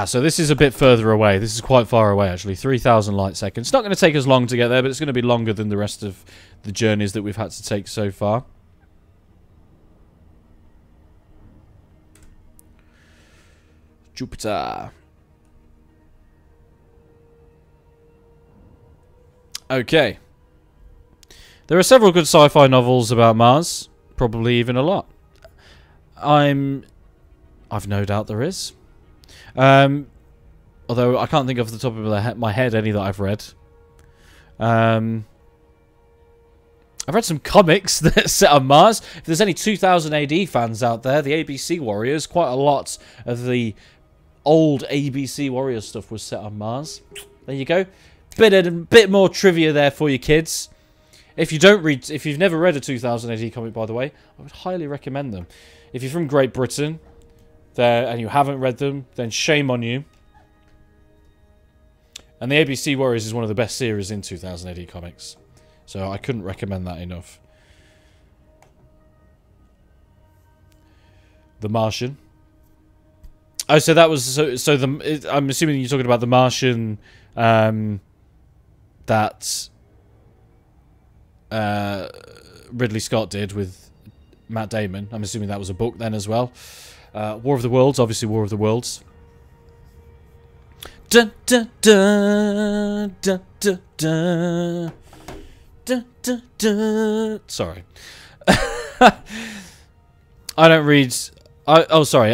So this is a bit further away. This is quite far away, actually. 3,000 light seconds. It's not going to take us long to get there, but it's going to be longer than the rest of the journeys that we've had to take so far. Jupiter. Okay. There are several good sci-fi novels about Mars. Probably even a lot. I've no doubt there is. Although I can't think off the top of my head any that I've read. I've read some comics that are set on Mars. If there's any 2000 AD fans out there, the ABC Warriors, quite a lot of the old ABC Warriors stuff was set on Mars. There you go. Bit more trivia there for you kids. If you've never read a 2000 AD comic, by the way, I would highly recommend them. If you're from Great Britain and you haven't read them, then shame on you. And the ABC Warriors is one of the best series in 2000 AD comics. So I couldn't recommend that enough. The Martian. Oh, so that was I'm assuming you're talking about the Martian that Ridley Scott did with Matt Damon. I'm assuming that was a book then as well. War of the Worlds, obviously War of the Worlds. Dun, dun, dun, dun, dun, dun. Dun, dun, dun. Sorry. I don't read... oh, sorry.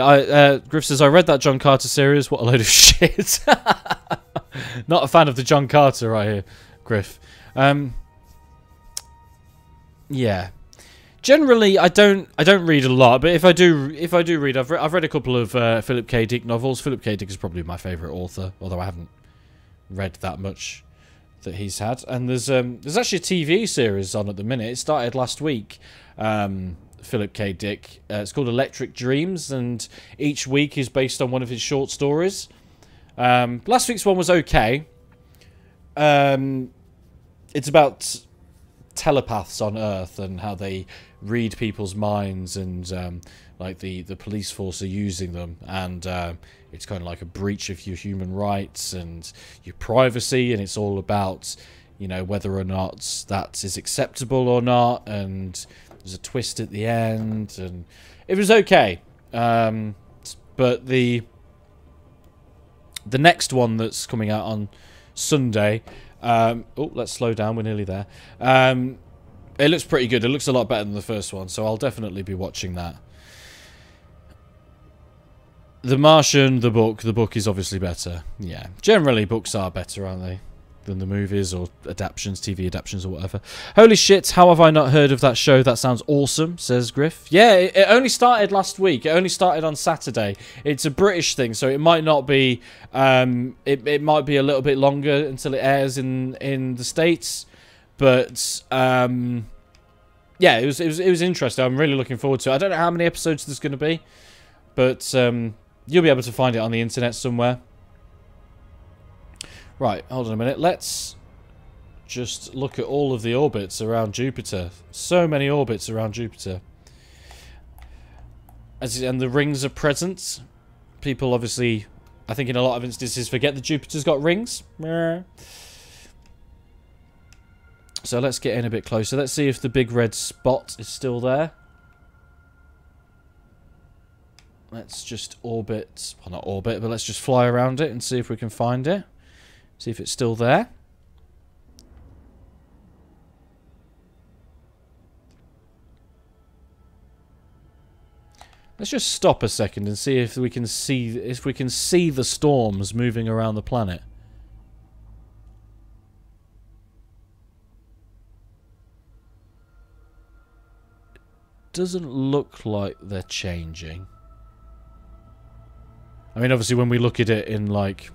Griff says, I read that John Carter series. What a load of shit. Not a fan of the John Carter right here, Griff. Yeah. Generally, I don't read a lot, but if I do read, I've read a couple of Philip K. Dick novels. Philip K. Dick is probably my favourite author, although I haven't read that much that he's had. And there's actually a TV series on at the minute. It started last week. Philip K. Dick. It's called Electric Dreams, and each week is based on one of his short stories. Last week's one was okay. It's about telepaths on Earth and how they read people's minds, and like the police force are using them, and it's kind of like a breach of your human rights and your privacy, and it's all about, you know, whether or not that is acceptable or not, and there's a twist at the end, and it was okay. But the next one that's coming out on Sunday, oh, let's slow down, we're nearly there. It looks pretty good. It looks a lot better than the first one, so I'll definitely be watching that. The Martian, the book is obviously better. Yeah, generally books are better, aren't they, than the movies or adaptions, TV adaptions or whatever. Holy shit, how have I not heard of that show? That sounds awesome, says Griff. Yeah, it only started last week. It only started on Saturday. It's a British thing, so it might not be, it might be a little bit longer until it airs in the States. But, yeah, it was interesting. I'm really looking forward to it. I don't know how many episodes there's going to be, but you'll be able to find it on the internet somewhere. Right, hold on a minute. Let's just look at all of the orbits around Jupiter. So many orbits around Jupiter. And the rings are present. People obviously, I think in a lot of instances, forget that Jupiter's got rings. So let's get in a bit closer. Let's see if the big red spot is still there. Let's just orbit, well, not orbit, but let's just fly around it and see if we can find it. See if it's still there. Let's just stop a second and see if we can see the storms moving around the planet. Doesn't look like they're changing. I mean, obviously, when we look at it in, like,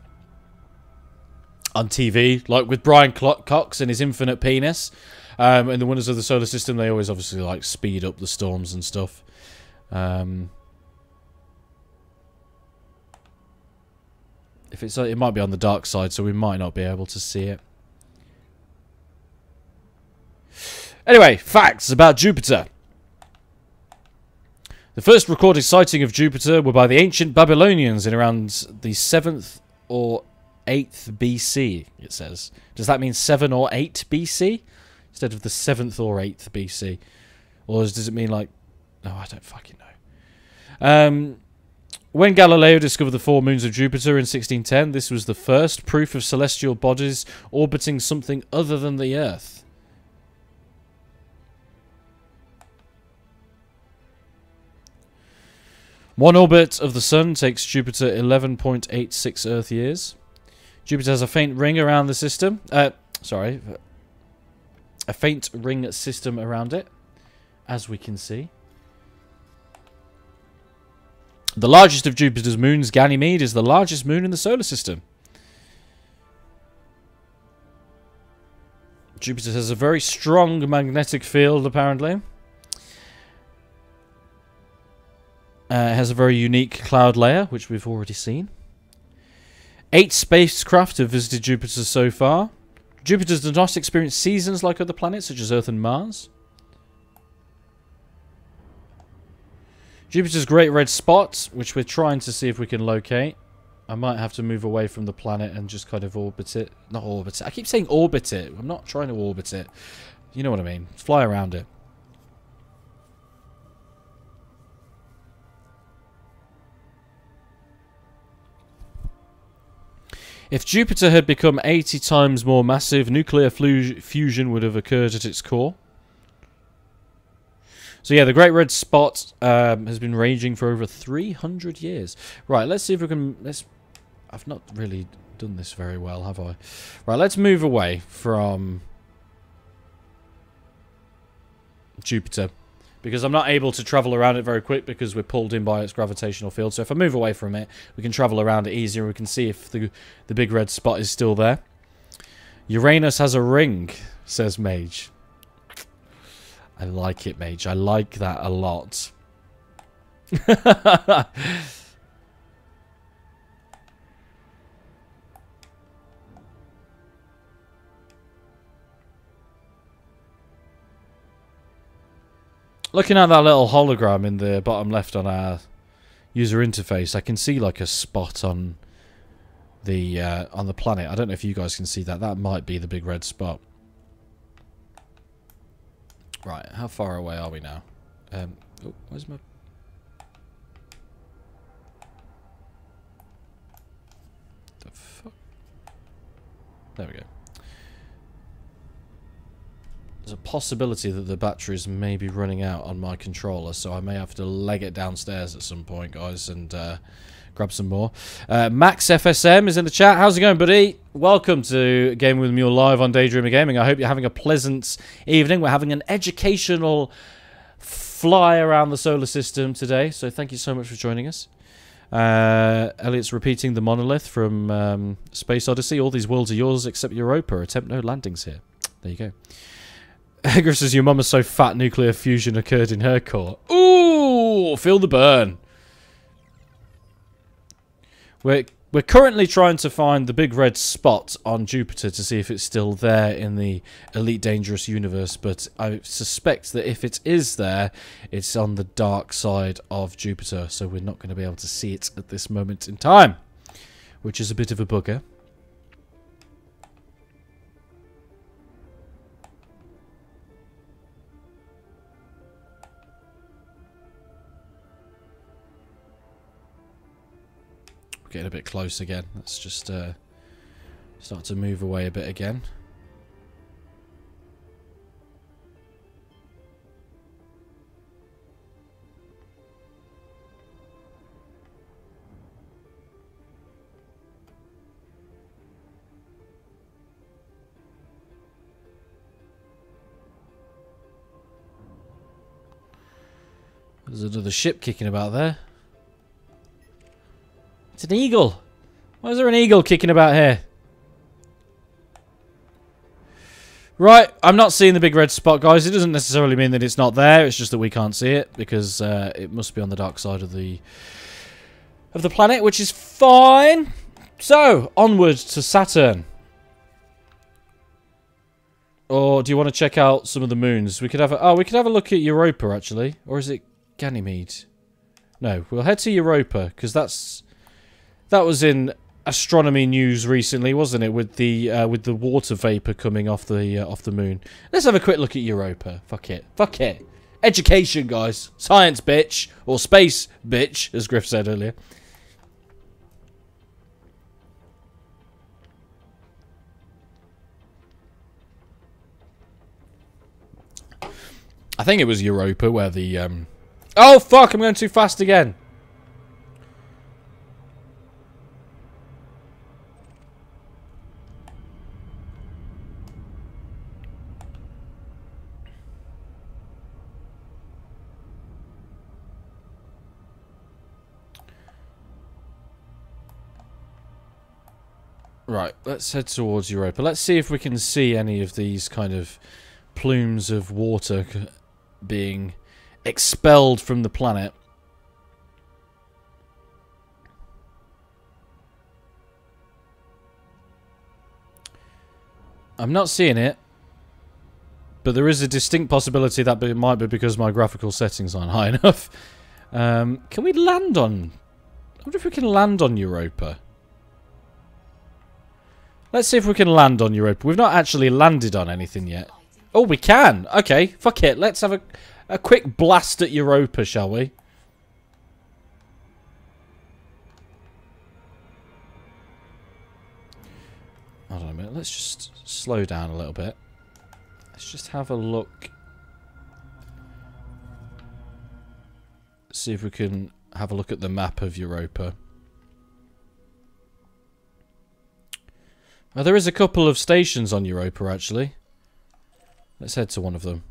on TV, like with Brian Cox and his infinite penis, and the Wonders of the Solar System, they always obviously, like, speed up the storms and stuff. If it's, it might be on the dark side, so we might not be able to see it. Anyway, facts about Jupiter. The first recorded sighting of Jupiter were by the ancient Babylonians in around the 7th or 8th BC, it says. Does that mean 7 or 8 BC? Instead of the 7th or 8th BC? Or does it mean like... No, I don't fucking know. When Galileo discovered the 4 moons of Jupiter in 1610, this was the first proof of celestial bodies orbiting something other than the Earth. One orbit of the Sun takes Jupiter 11.86 Earth years. Jupiter has a faint ring around the system. Sorry. A faint ring system around it, as we can see. The largest of Jupiter's moons, Ganymede, is the largest moon in the solar system. Jupiter has a very strong magnetic field, apparently. It has a very unique cloud layer, which we've already seen. 8 spacecraft have visited Jupiter so far. Jupiter does not experience seasons like other planets, such as Earth and Mars. Jupiter's great red spot, which we're trying to see if we can locate. I might have to move away from the planet and just kind of orbit it. Not orbit it. I keep saying orbit it. I'm not trying to orbit it. You know what I mean. Fly around it. If Jupiter had become 80 times more massive, nuclear fusion would have occurred at its core. So yeah, the Great Red Spot has been raging for over 300 years. Right, let's see if we can... I've not really done this very well, have I? Right, let's move away from Jupiter, because I'm not able to travel around it very quick because we're pulled in by its gravitational field. So if I move away from it, we can travel around it easier and we can see if the big red spot is still there. Uranus has a ring, says Mage. I like it, Mage. I like that a lot. Looking at that little hologram in the bottom left on our user interface, I can see like a spot on the planet. I don't know if you guys can see that. That might be the big red spot. Right, how far away are we now? Oh, where's my... The fuck? There we go. There's a possibility that the batteries may be running out on my controller, so I may have to leg it downstairs at some point, guys, and grab some more. Max FSM is in the chat. How's it going, buddy? Welcome to Gaming with Mule live on Daydreamer Gaming. I hope you're having a pleasant evening. We're having an educational fly around the solar system today, so thank you so much for joining us. Elliot's repeating the monolith from Space Odyssey. All these worlds are yours except Europa. Attempt no landings here. There you go. Egger says your mum is so fat nuclear fusion occurred in her core. Ooh, feel the burn. We're currently trying to find the big red spot on Jupiter to see if it's still there in the Elite Dangerous universe, but I suspect that if it is there, it's on the dark side of Jupiter, so we're not going to be able to see it at this moment in time, which is a bit of a bugger. Getting a bit close again. Let's just start to move away a bit again. There's another ship kicking about there. It's an eagle. Why is there an eagle kicking about here? Right, I'm not seeing the big red spot, guys. It doesn't necessarily mean that it's not there. It's just that we can't see it because it must be on the dark side of the planet, which is fine. So, onwards to Saturn. Or do you want to check out some of the moons? We could have we could have a look at Europa actually, or is it Ganymede? No, we'll head to Europa because that was in astronomy news recently, wasn't it? With the water vapor coming off the moon. Let's have a quick look at Europa. Fuck it. Fuck it. Education, guys. Science, bitch. Or space, bitch, as Griff said earlier. I think it was Europa where the... Oh, fuck! I'm going too fast again. Right, let's head towards Europa. Let's see if we can see any of these kind of plumes of water being expelled from the planet. I'm not seeing it, but there is a distinct possibility that it might be because my graphical settings aren't high enough. Can we land on... I wonder if we can land on Europa. Let's see if we can land on Europa. We've not actually landed on anything yet. Oh, we can. Okay, fuck it. Let's have a quick blast at Europa, shall we? Hold on a minute. Let's just slow down a little bit. Let's just have a look. See if we can have a look at the map of Europa. Oh, there is a couple of stations on Europa, actually. Let's head to one of them.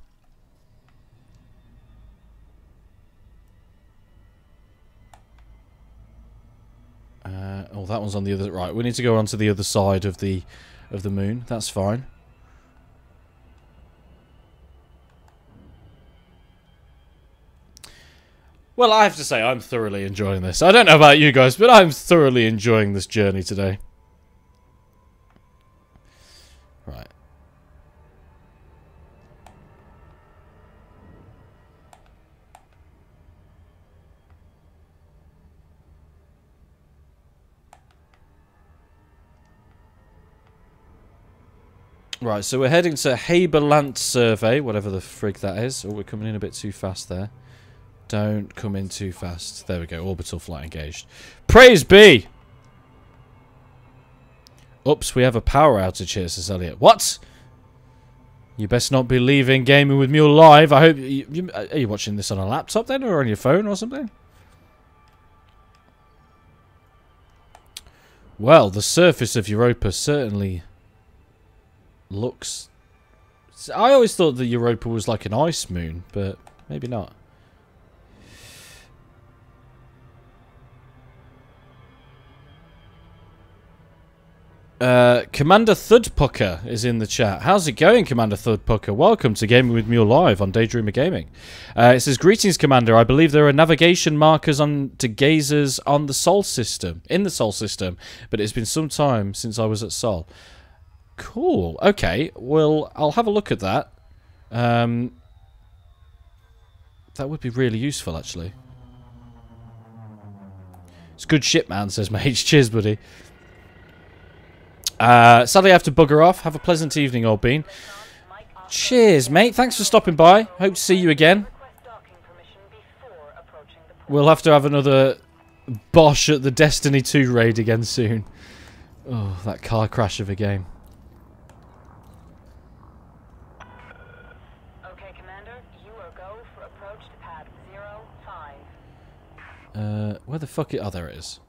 Oh, that one's on the other... Right, we need to go onto the other side of the moon. That's fine. Well, I have to say, I'm thoroughly enjoying this. I don't know about you guys, but I'm thoroughly enjoying this journey today. Right. Right, so we're heading to Haberland Survey, whatever the frig that is. Oh, we're coming in a bit too fast there. Don't come in too fast. There we go. Orbital flight engaged. Praise be! Oops, we have a power outage here, says Elliot. What? You best not be leaving Gaming with Mule live. I hope are you watching this on a laptop then, or on your phone or something? Well, the surface of Europa certainly looks... I always thought that Europa was like an ice moon, but maybe not. Commander Thudpucker is in the chat. How's it going, Commander Thudpucker? Welcome to Gaming with Mule Live on Daydreamer Gaming. It says, greetings, Commander. I believe there are navigation markers on to gazers on the Sol system, in the Sol system, but it's been some time since I was at Sol. Cool. Okay. Well, I'll have a look at that. That would be really useful, actually. It's good shit, man, says Mage. Cheers, buddy. Sadly, I have to bugger off. Have a pleasant evening, old bean. Cheers, mate. Thanks for stopping by. Hope to see you again. We'll have to have another Bosch at the Destiny 2 raid again soon. Oh, that car crash of a game. Okay, Commander. You are go for approach to pad 05. Where the fuck oh, there it is.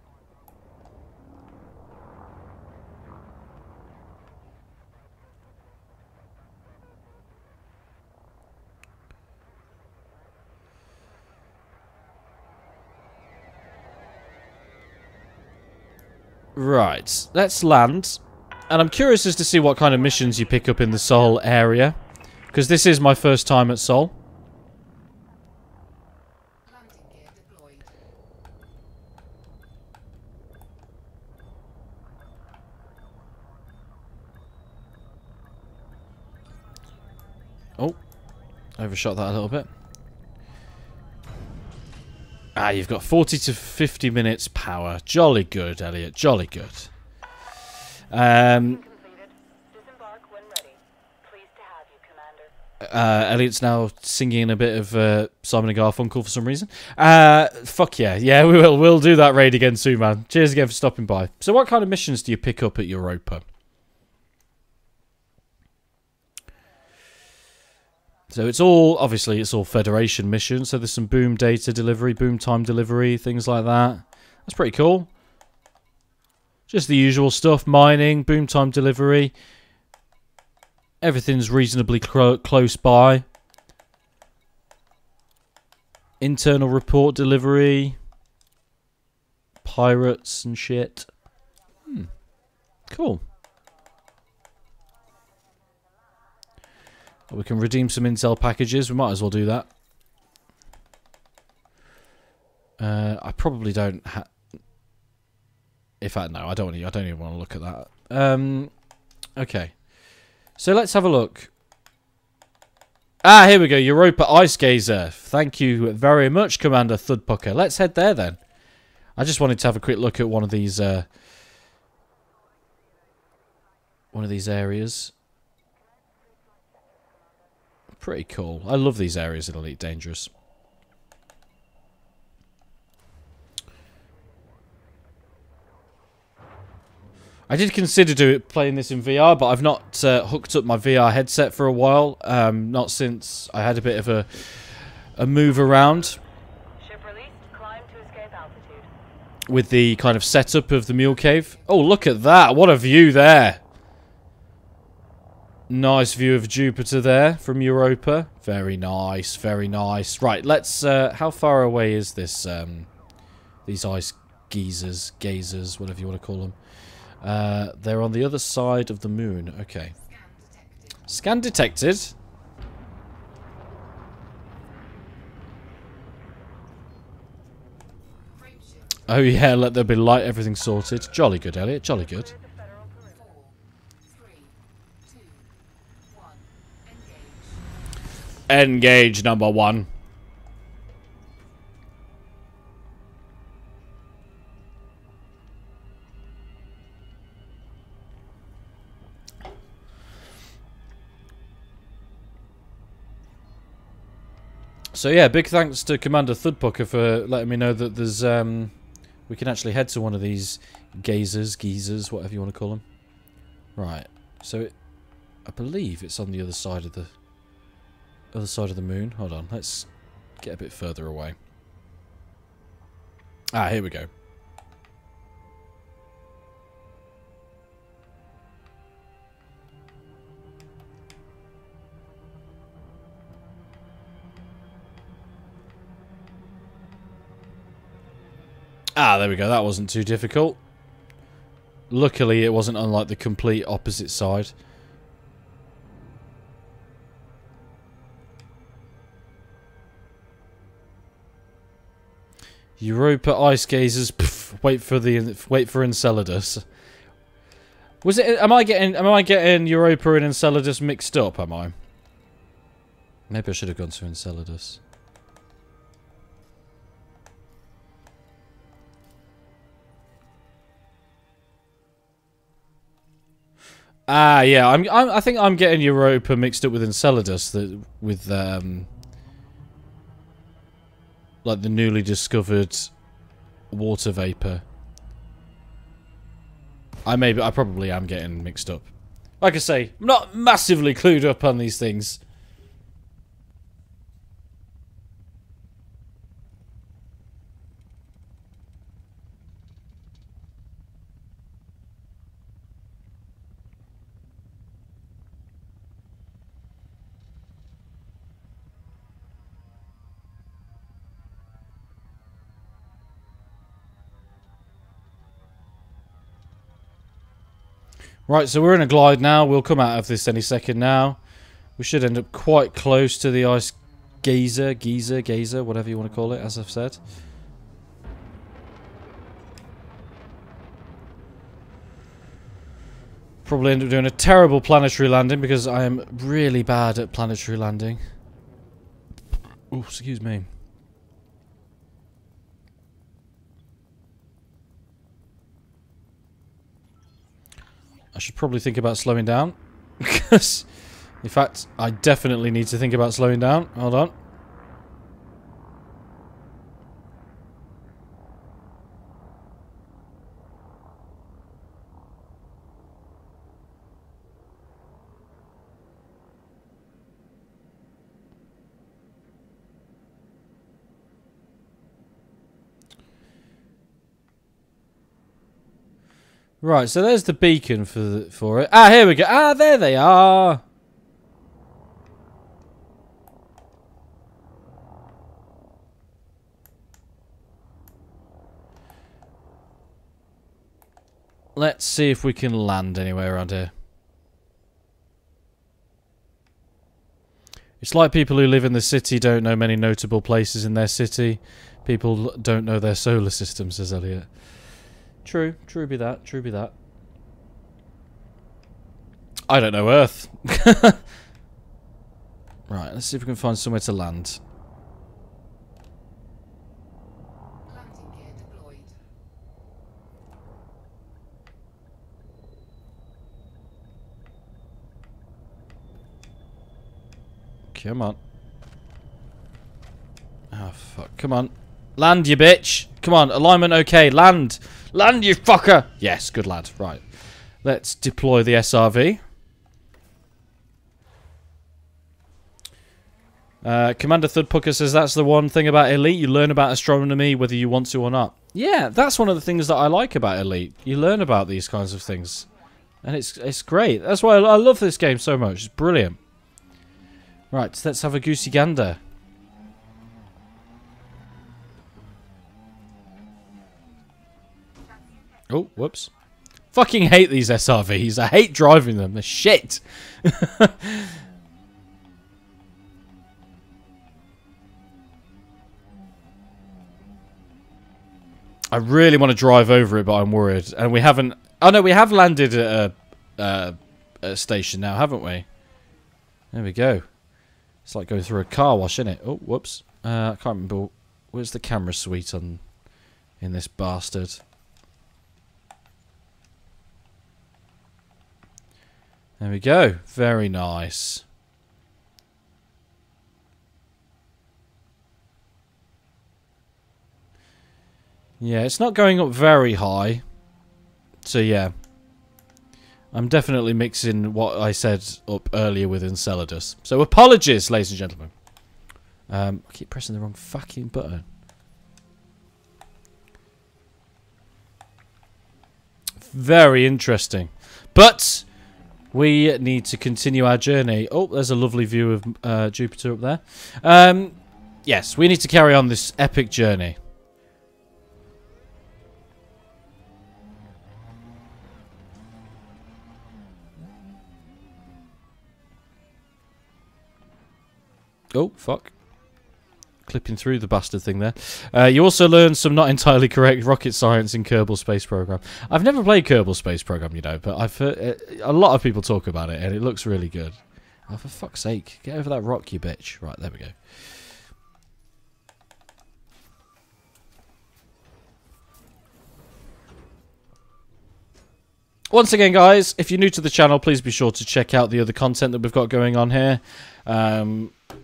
Right, let's land. And I'm curious as to see what kind of missions you pick up in the Sol area. Because this is my first time at Sol. Landing gear deployed. Oh, overshot that a little bit. Ah, you've got 40 to 50 minutes power. Jolly good, Elliot. Jolly good. Completed. Disembark when ready. Pleased to have you, Commander. Elliot's now singing a bit of Simon and Garfunkel for some reason. Fuck yeah. Yeah, we will. We'll do that raid again soon, man. Cheers again for stopping by. So what kind of missions do you pick up at Europa? So it's all, obviously, it's all Federation missions. So there's some boom data delivery, boom time delivery, things like that. That's pretty cool. Just the usual stuff, mining, boom time delivery. Everything's reasonably close by. Internal report delivery. Pirates and shit. Cool. We can redeem some intel packages. We might as well do that. I probably don't. In fact, no. I don't even want to look at that. Okay. So let's have a look. Ah, here we go. Europa Ice Gazer. Thank you very much, Commander Thudpucker. Let's head there then. I just wanted to have a quick look at one of these areas. Pretty cool. I love these areas in Elite Dangerous. I did consider playing this in VR, but I've not hooked up my VR headset for a while. Not since I had a bit of a move around. Ship released. Climb to escape altitude. With the kind of setup of the Mule Cave. Oh, look at that. What a view there. Nice view of Jupiter there from Europa. Very nice, very nice. Right, let's... how far away is this? These ice gazers, whatever you want to call them. They're on the other side of the moon. Okay. Scan detected. Oh yeah, let there be light, everything sorted. Jolly good, Elliot, jolly good. 4, 3, 2, 1. Engage. Engage number 1. So yeah, big thanks to Commander Thudpucker for letting me know that there's we can actually head to one of these geezers, whatever you want to call them. Right. So I believe it's on the other side of the moon. Hold on, let's get a bit further away. Ah, here we go. Ah, there we go. That wasn't too difficult. Luckily, it wasn't on like the complete opposite side. Europa ice gazers. Pff, wait for Enceladus. Was it? Am I getting Europa and Enceladus mixed up? Am I? Maybe I should have gone to Enceladus. Ah, yeah. I think I'm getting Europa mixed up with Enceladus, with like the newly discovered water vapor. I probably am getting mixed up. Like I say, I'm not massively clued up on these things. Right, so we're in a glide now. We'll come out of this any second now. We should end up quite close to the ice geyser, whatever you want to call it, as I've said. Probably end up doing a terrible planetary landing because I am really bad at planetary landing. Oh, excuse me. I should probably think about slowing down. Because, in fact, I definitely need to think about slowing down. Hold on. Right, so there's the beacon for it. Ah, here we go. Ah, there they are. Let's see if we can land anywhere around here. It's like people who live in the city don't know many notable places in their city. People don't know their solar system, says Elliot. True. True be that. True be that. I don't know Earth. Right, let's see if we can find somewhere to land. Landing gear deployed. Come on. Oh, fuck. Come on. Land, you bitch. Come on. Alignment okay. Land. Land, you fucker. Yes, good lad. Right. Let's deploy the SRV. Commander Thudpucker says that's the one thing about Elite. You learn about astronomy whether you want to or not. Yeah, that's one of the things that I like about Elite. You learn about these kinds of things. And it's great. That's why I love this game so much. It's brilliant. Right, let's have a goosey gander. Oh, whoops. Fucking hate these SRVs. I hate driving them. They're shit. I really want to drive over it, but I'm worried. And we haven't... Oh, no, we have landed at a station now, haven't we? There we go. It's like going through a car wash, isn't it? Oh, whoops. I can't remember. Where's the camera suite in this bastard? There we go. Very nice. Yeah, it's not going up very high. So, yeah. I'm definitely mixing what I said up earlier with Enceladus. So, apologies, ladies and gentlemen. I keep pressing the wrong fucking button. Very interesting. But we need to continue our journey. Oh, there's a lovely view of Jupiter up there. Yes, we need to carry on this epic journey. Oh, fuck. Clipping through the bastard thing there. You also learn some not entirely correct rocket science in Kerbal Space Program. I've never played Kerbal Space Program, you know, but I've heard a lot of people talk about it, and it looks really good. Oh, for fuck's sake. Get over that rock, you bitch. Right, there we go. Once again, guys, if you're new to the channel, please be sure to check out the other content that we've got going on here.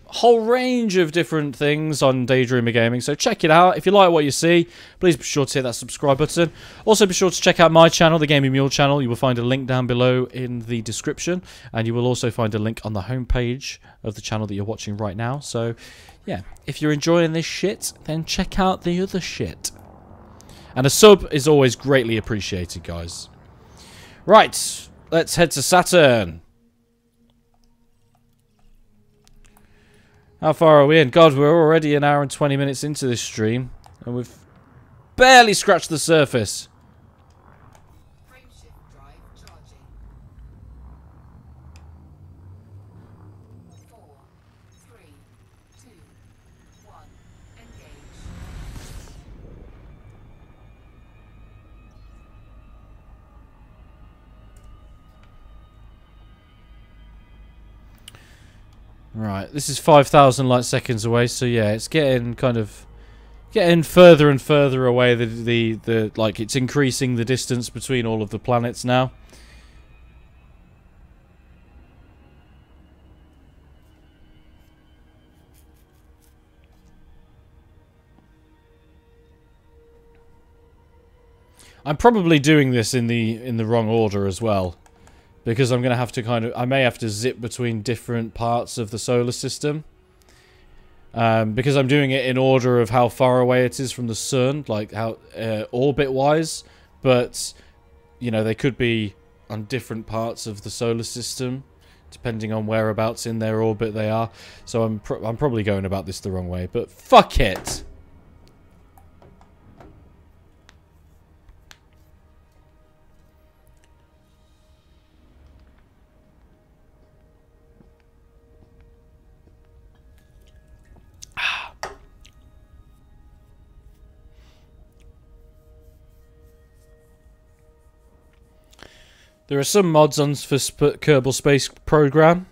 Whole range of different things on Daydreamer Gaming, so check it out. If you like what you see, please be sure to hit that subscribe button. Also, be sure to check out my channel, the Gaming Mule channel. You will find a link down below in the description, and you will also find a link on the homepage of the channel that you're watching right now. So, yeah, if you're enjoying this shit, then check out the other shit. And a sub is always greatly appreciated, guys. Right, let's head to Saturn. How far are we in? God, we're already an hour and 20 minutes into this stream, and we've barely scratched the surface. Frameshift drive charging. 4, 3, 2, 1. Engage. Right, this is 5,000 light seconds away, so yeah, it's getting further and further away. Like, it's increasing the distance between all of the planets now. I'm probably doing this in the wrong order as well. Because I'm going to have to I may have to zip between different parts of the solar system. Because I'm doing it in order of how far away it is from the sun, like how orbit-wise. But, you know, they could be on different parts of the solar system, depending on whereabouts in their orbit they are. So I'm probably going about this the wrong way, but fuck it! There are some mods on for Kerbal Space Program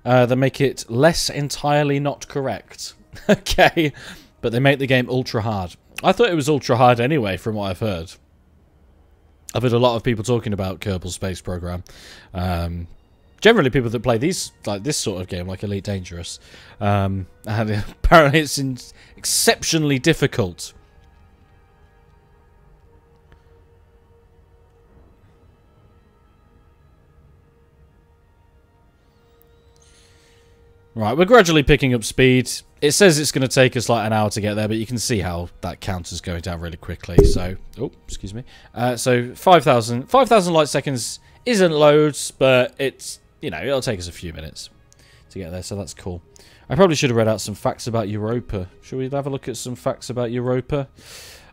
that make it less entirely not correct. Okay, but they make the game ultra hard. I thought it was ultra hard anyway, from what I've heard. I've heard a lot of people talking about Kerbal Space Program. Generally, people that play this sort of game, like Elite Dangerous, and apparently it's exceptionally difficult. Right, we're gradually picking up speed. It says it's going to take us like an hour to get there, but you can see how that counter's going down really quickly. So, oh, excuse me. So 5,000 light seconds isn't loads, but it's, you know, it'll take us a few minutes to get there, so that's cool. I probably should have read out some facts about Europa. Should we have a look at some facts about Europa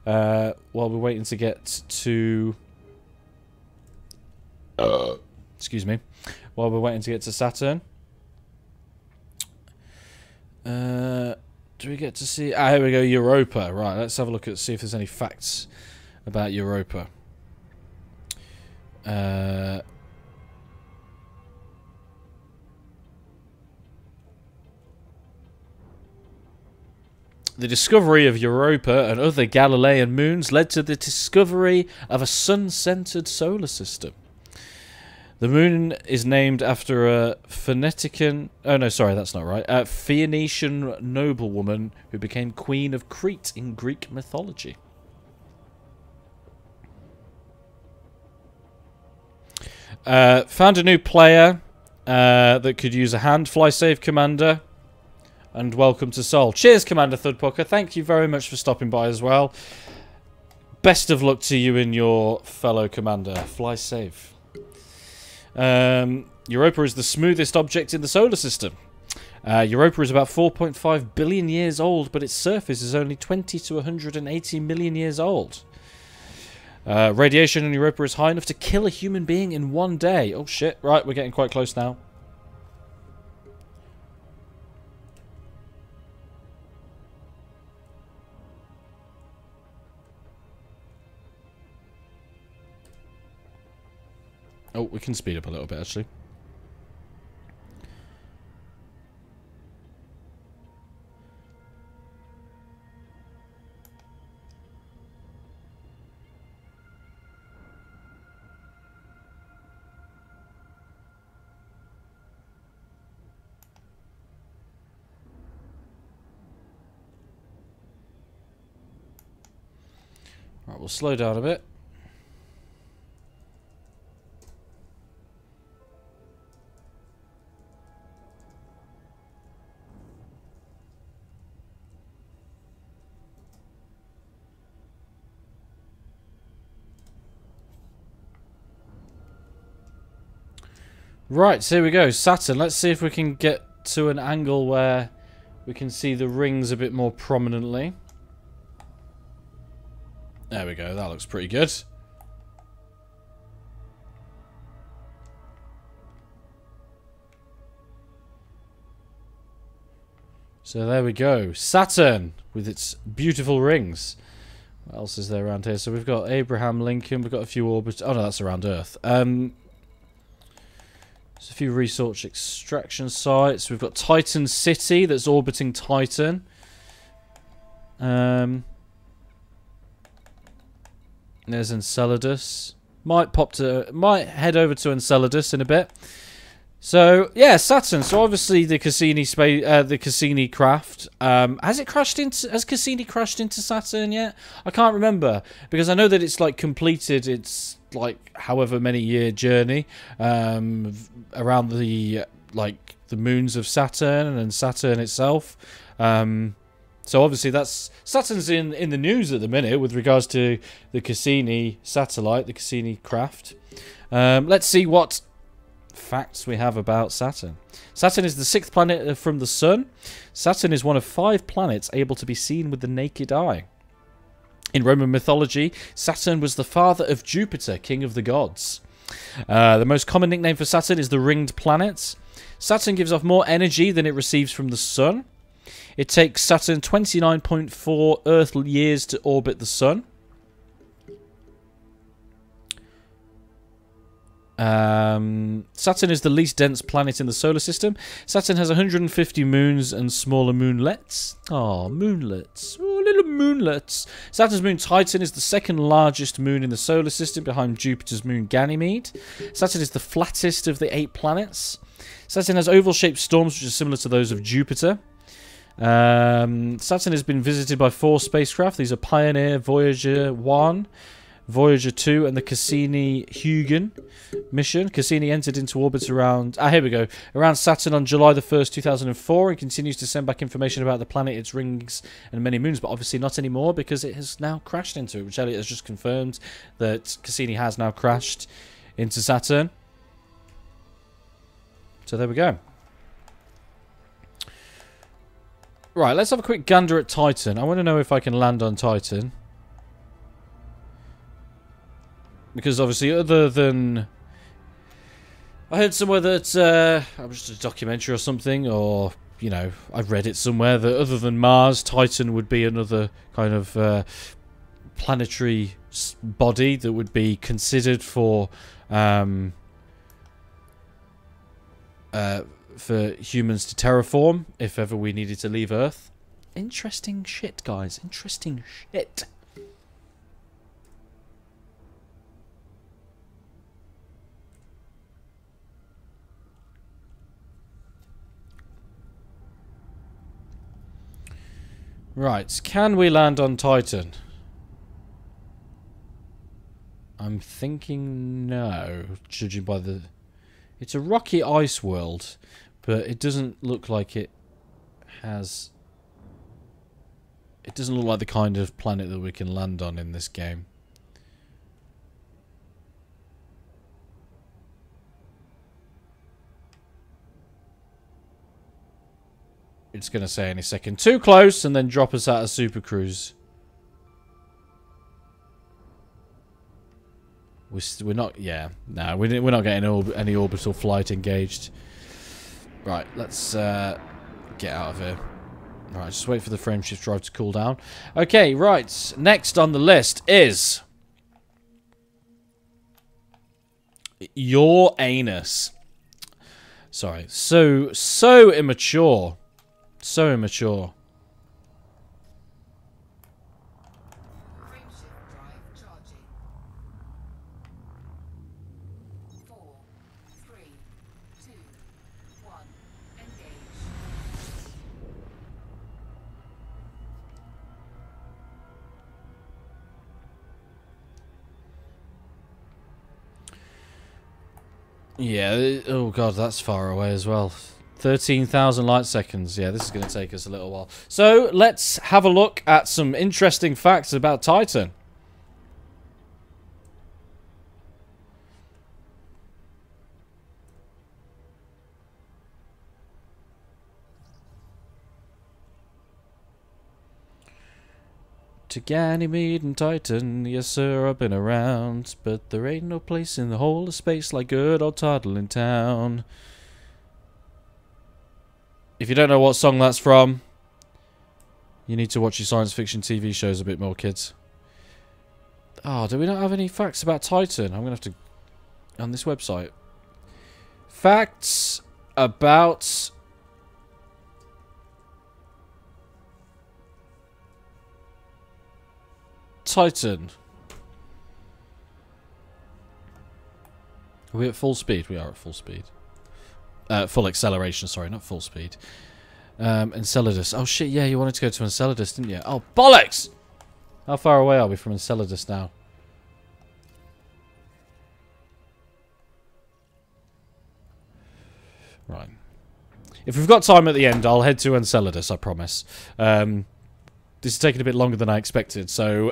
while we're waiting to get to... excuse me. While we're waiting to get to Saturn. Do we get to see... Ah, here we go, Europa. Right, let's have a look at see if there's any facts about Europa. The discovery of Europa and other Galilean moons led to the discovery of a sun-centered solar system. The moon is named after a Phoenician... Oh, no, sorry, that's not right. A Phoenician noblewoman who became Queen of Crete in Greek mythology. Found a new player that could use a hand. Fly safe, Commander. And welcome to Seoul. Cheers, Commander Thudpucker. Thank you very much for stopping by as well. Best of luck to you and your fellow Commander. Fly safe. Europa is the smoothest object in the solar system. Europa is about 4.5 billion years old, but its surface is only 20 to 180 million years old. Radiation in Europa is high enough to kill a human being in one day. Oh shit, right, we're getting quite close now. Oh, we can speed up a little bit, actually. Right, we'll slow down a bit. Right, so here we go. Saturn. Let's see if we can get to an angle where we can see the rings a bit more prominently. There we go. That looks pretty good. So there we go. Saturn with its beautiful rings. What else is there around here? So we've got Abraham Lincoln. We've got a few orbits. Oh no, that's around Earth. There's a few research extraction sites. We've got Titan City that's orbiting Titan. There's Enceladus. Might head over to Enceladus in a bit. So yeah, Saturn. So obviously the Cassini craft. Has Cassini crashed into Saturn yet? I can't remember because I know that it's like completed its like however many year journey around the the moons of Saturn and Saturn itself. So obviously Saturn's in the news at the minute with regards to the Cassini satellite, the Cassini craft. Let's see what facts we have about Saturn. Saturn is the 6th planet from the Sun. Saturn is one of 5 planets able to be seen with the naked eye. In Roman mythology, Saturn was the father of Jupiter, king of the gods. The most common nickname for Saturn is the ringed planet. Saturn gives off more energy than it receives from the Sun. It takes Saturn 29.4 Earth years to orbit the Sun. Saturn is the least dense planet in the solar system. Saturn has 150 moons and smaller moonlets. Oh, moonlets. Oh, little moonlets. Saturn's moon Titan is the 2nd largest moon in the solar system behind Jupiter's moon Ganymede. Saturn is the flattest of the 8 planets. Saturn has oval-shaped storms which are similar to those of Jupiter. Saturn has been visited by 4 spacecraft. These are Pioneer, Voyager 1, Voyager 2 and the Cassini-Huygens mission. Cassini entered into orbit around Saturn on July the 1st, 2004 and continues to send back information about the planet, its rings and many moons, but obviously not anymore because it has now crashed into it, which Elliot has just confirmed that Cassini has now crashed into Saturn. So there we go. Right, let's have a quick gander at Titan. I want to know if I can land on Titan. Because obviously, other than... I heard somewhere that... it was just a documentary or something, or, you know, I've read it somewhere, that other than Mars, Titan would be another kind of planetary body that would be considered for humans to terraform if ever we needed to leave Earth. Interesting shit, guys. Interesting shit. Right, can we land on Titan? I'm thinking no, judging by the... It's a rocky ice world, but it doesn't look like it has... It doesn't look like the kind of planet that we can land on in this game. It's going to say any second. Too close, and then drop us out of Super Cruise. We're not... Yeah. No, we're not getting any orbital flight engaged. Right, let's get out of here. Right, just wait for the frameshift drive to cool down. Okay, right. Next on the list is... your anus. Sorry. So immature. So immature. Frameshift drive charging. 4, 3, 2, 1. Engage. Yeah, oh god, that's far away as well. 13,000 light seconds. Yeah, this is going to take us a little while. So, let's have a look at some interesting facts about Titan. To Ganymede and Titan, yes sir, I've been around, but there ain't no place in the whole of space like good old Toddle in town. If you don't know what song that's from, you need to watch your science fiction TV shows a bit more, kids. Oh, do we not have any facts about Titan? I'm going to have to... on this website. Facts about... Titan. Are we at full speed? We are at full speed. Full acceleration, sorry, not full speed. Enceladus. Oh shit, yeah, you wanted to go to Enceladus, didn't you? Oh, bollocks! How far away are we from Enceladus now? Right. If we've got time at the end, I'll head to Enceladus, I promise. This is taking a bit longer than I expected, so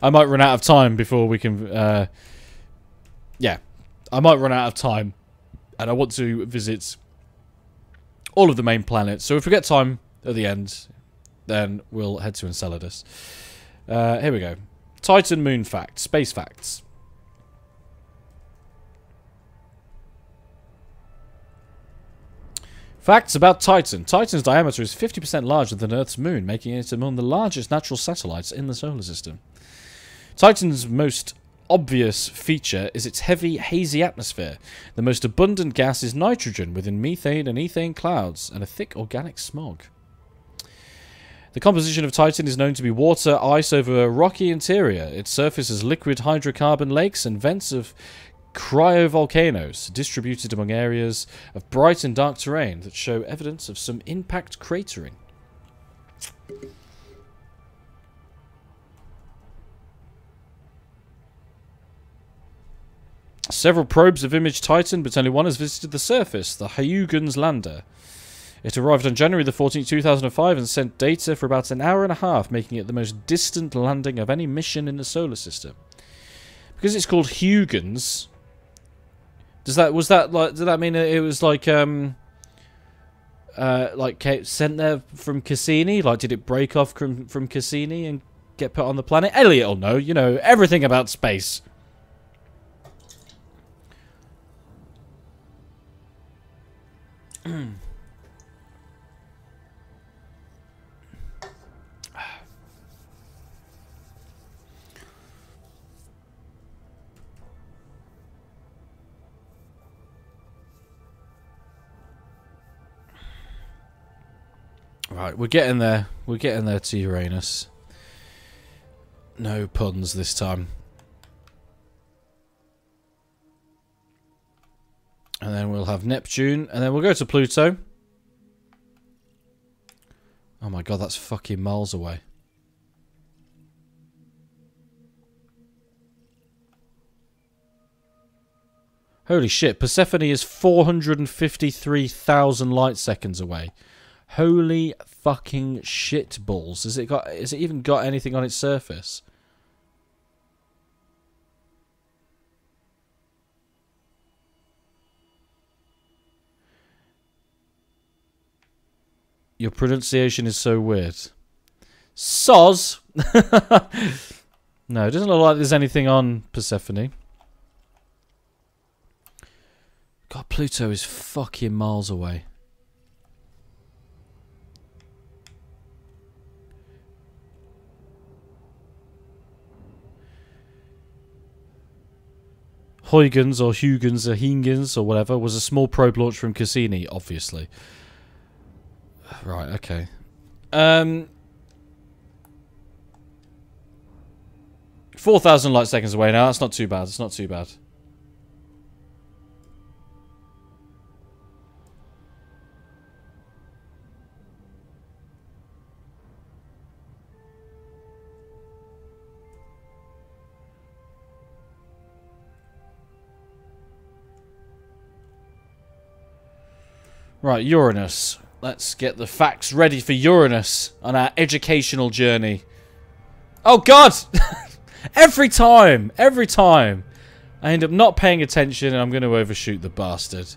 I might run out of time before we can... yeah, I might run out of time, and I want to visit all of the main planets. So if we get time at the end, then we'll head to Enceladus. Here we go. Titan moon facts, space facts. Facts about Titan. Titan's diameter is 50% larger than Earth's moon, making it among the largest natural satellites in the solar system. Titan's most obvious feature is its heavy, hazy atmosphere. The most abundant gas is nitrogen, within methane and ethane clouds, and a thick organic smog. The composition of Titan is known to be water, ice over a rocky interior. Its surface is liquid hydrocarbon lakes and vents of cryovolcanoes, distributed among areas of bright and dark terrain that show evidence of some impact cratering. Several probes have imaged Titan, but only one has visited the surface, the Huygens lander. It arrived on January the 14th, 2005 and sent data for about an hour and a half, making it the most distant landing of any mission in the solar system. Because it's called Huygens, did that mean it was like sent there from Cassini? Like, did it break off from Cassini and get put on the planet? Elliot will know, you know, everything about space. Right, we're getting there. We're getting there to Uranus. No puns this time. And then we'll have Neptune, and then we'll go to Pluto. Oh my god, that's fucking miles away. Holy shit, Persephone is 453,000 light seconds away. Holy fucking shit balls. Has it even got anything on its surface? Your pronunciation is so weird. Soz! No, it doesn't look like there's anything on Persephone. God, Pluto is fucking miles away. Huygens or Huygens or Huygens or whatever was a small probe launch from Cassini, obviously. Right, okay. 4,000 light seconds away now. That's not too bad. It's not too bad. Right, Uranus. Let's get the facts ready for Uranus on our educational journey. Oh god! Every time I end up not paying attention and I'm going to overshoot the bastard.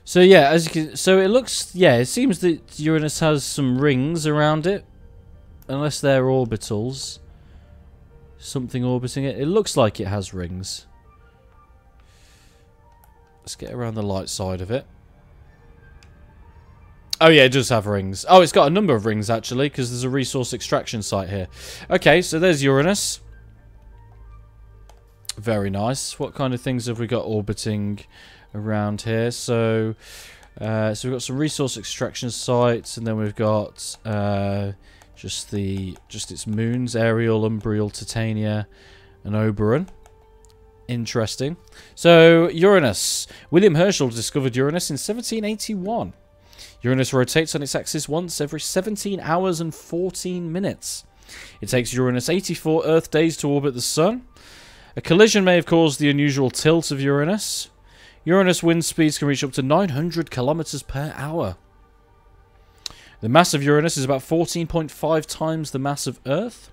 So yeah, as you can, so it looks, yeah, it seems that Uranus has some rings around it, unless they're orbitals. Something orbiting it. It looks like it has rings. Let's get around the light side of it. Oh yeah, it does have rings. Oh, it's got a number of rings actually, because there's a resource extraction site here. Okay, so there's Uranus. Very nice. What kind of things have we got orbiting around here? So we've got some resource extraction sites, and then we've got just its moons: Ariel, Umbriel, Titania, and Oberon. Interesting. So Uranus. William Herschel discovered Uranus in 1781. Uranus rotates on its axis once every 17 hours and 14 minutes. It takes Uranus 84 Earth days to orbit the Sun. A collision may have caused the unusual tilt of Uranus. Uranus wind speeds can reach up to 900 kilometers per hour. The mass of Uranus is about 14.5 times the mass of Earth.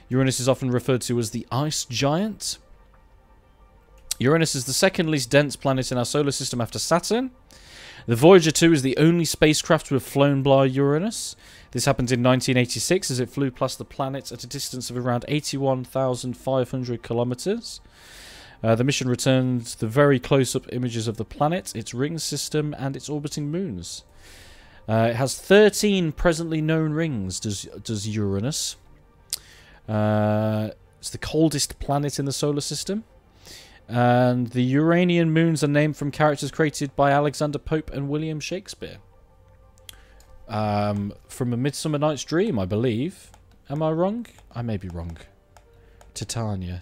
Uranus is often referred to as the ice giant. Uranus is the second least dense planet in our solar system after Saturn. The Voyager 2 is the only spacecraft to have flown by Uranus. This happened in 1986 as it flew past the planet at a distance of around 81,500 kilometers. The mission returned the very close-up images of the planet, its ring system, and its orbiting moons. It has 13 presently known rings, does Uranus. It's the coldest planet in the solar system. And the Uranian moons are named from characters created by Alexander Pope and William Shakespeare. From A Midsummer Night's Dream, I believe. Am I wrong? I may be wrong. Titania.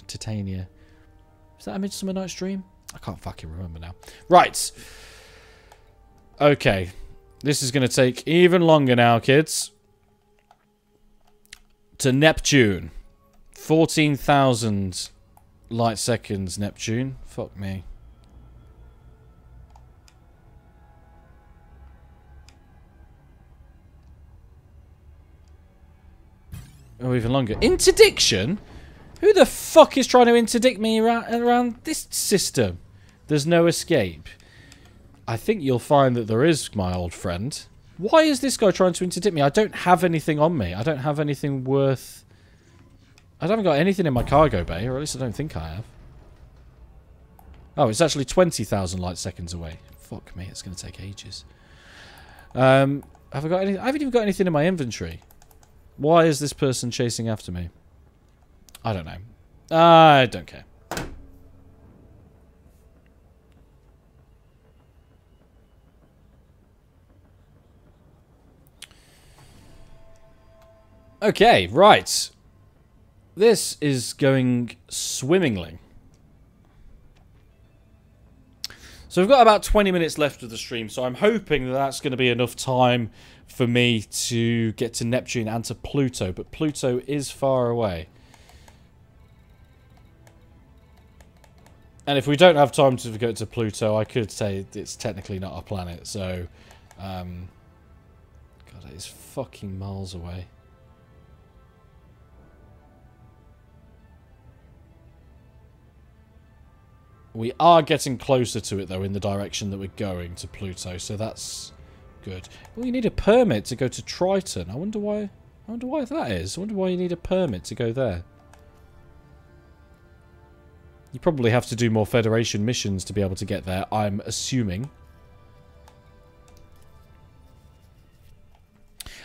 Is that A Midsummer Night's Dream? I can't fucking remember now. Right. Okay. This is going to take even longer now, kids. To Neptune. 14,000 light seconds, Neptune. Fuck me. Oh, even longer. Interdiction? Who the fuck is trying to interdict me around this system? There's no escape. I think you'll find that there is, my old friend. Why is this guy trying to interdict me? I don't have anything on me. I don't have anything worth... I haven't got anything in my cargo bay, or at least I don't think I have. Oh, it's actually 20,000 light seconds away. Fuck me, it's going to take ages. Have I got any? I haven't even got anything in my inventory. Why is this person chasing after me? I don't know. I don't care. Okay, right. This is going swimmingly. So we've got about 20 minutes left of the stream, so I'm hoping that that's going to be enough time for me to get to Neptune and to Pluto, but Pluto is far away. And if we don't have time to go to Pluto, I could say it's technically not a planet, so... God, it is fucking miles away. We are getting closer to it, though, in the direction that we're going to Pluto, so that's good. Well, you need a permit to go to Triton. I wonder why that is. I wonder why you need a permit to go there. You probably have to do more Federation missions to be able to get there, I'm assuming.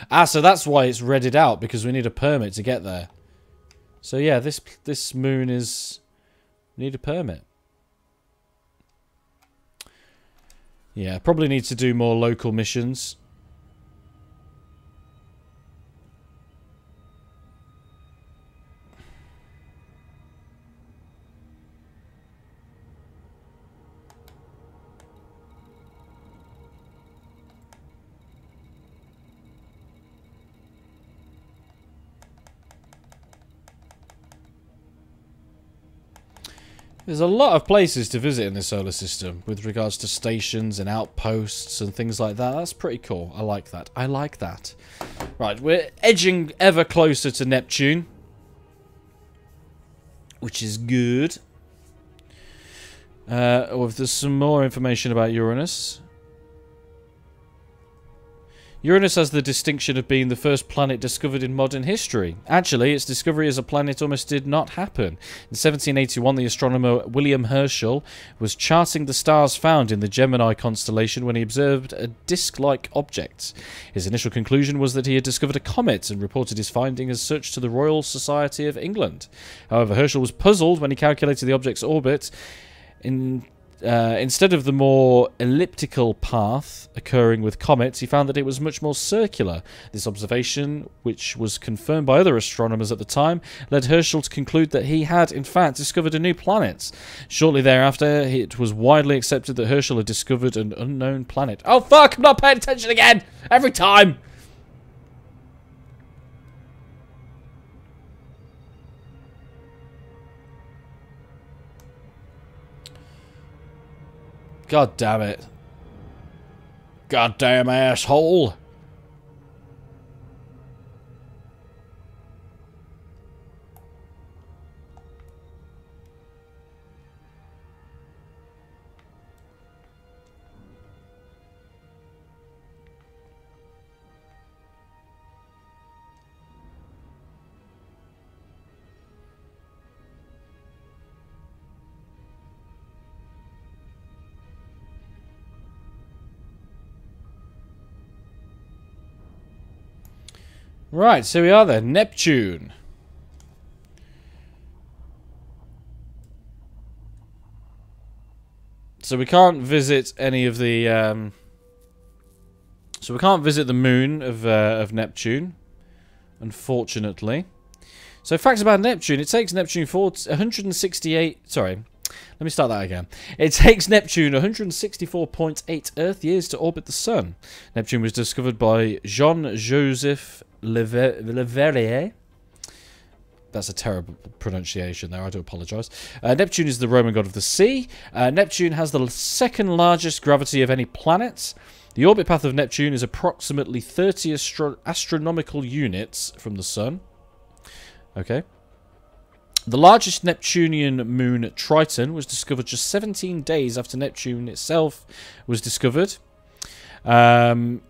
Ah, so that's why it's redded out, because we need a permit to get there. So yeah, this moon is... need a permit. Yeah, probably need to do more local missions. There's a lot of places to visit in the solar system with regards to stations and outposts and things like that. That's pretty cool. I like that. I like that. Right, we're edging ever closer to Neptune, which is good. There's some more information about Uranus. Uranus has the distinction of being the first planet discovered in modern history. Actually, its discovery as a planet almost did not happen. In 1781, the astronomer William Herschel was charting the stars found in the Gemini constellation when he observed a disc-like object. His initial conclusion was that he had discovered a comet and reported his finding as such to the Royal Society of England. However, Herschel was puzzled when he calculated the object's orbit. Instead of the more elliptical path occurring with comets, he found that it was much more circular. This observation, which was confirmed by other astronomers at the time, led Herschel to conclude that he had, in fact, discovered a new planet. Shortly thereafter, it was widely accepted that Herschel had discovered an unknown planet. Oh fuck, I'm not paying attention again! Every time! God damn it. Goddamn asshole. Right, so we are there. Neptune. So we can't visit any of the... So we can't visit the moon of Neptune, unfortunately. So facts about Neptune. It takes Neptune 168... Sorry. Let me start that again. It takes Neptune 164.8 Earth years to orbit the Sun. Neptune was discovered by Jean-Joseph Leverrier. That's a terrible pronunciation there, I do apologise. Neptune is the Roman god of the sea. Neptune has the second largest gravity of any planet. The orbit path of Neptune is approximately 30 astronomical units from the Sun. Okay. The largest Neptunian moon, Triton, was discovered just 17 days after Neptune itself was discovered. Neptune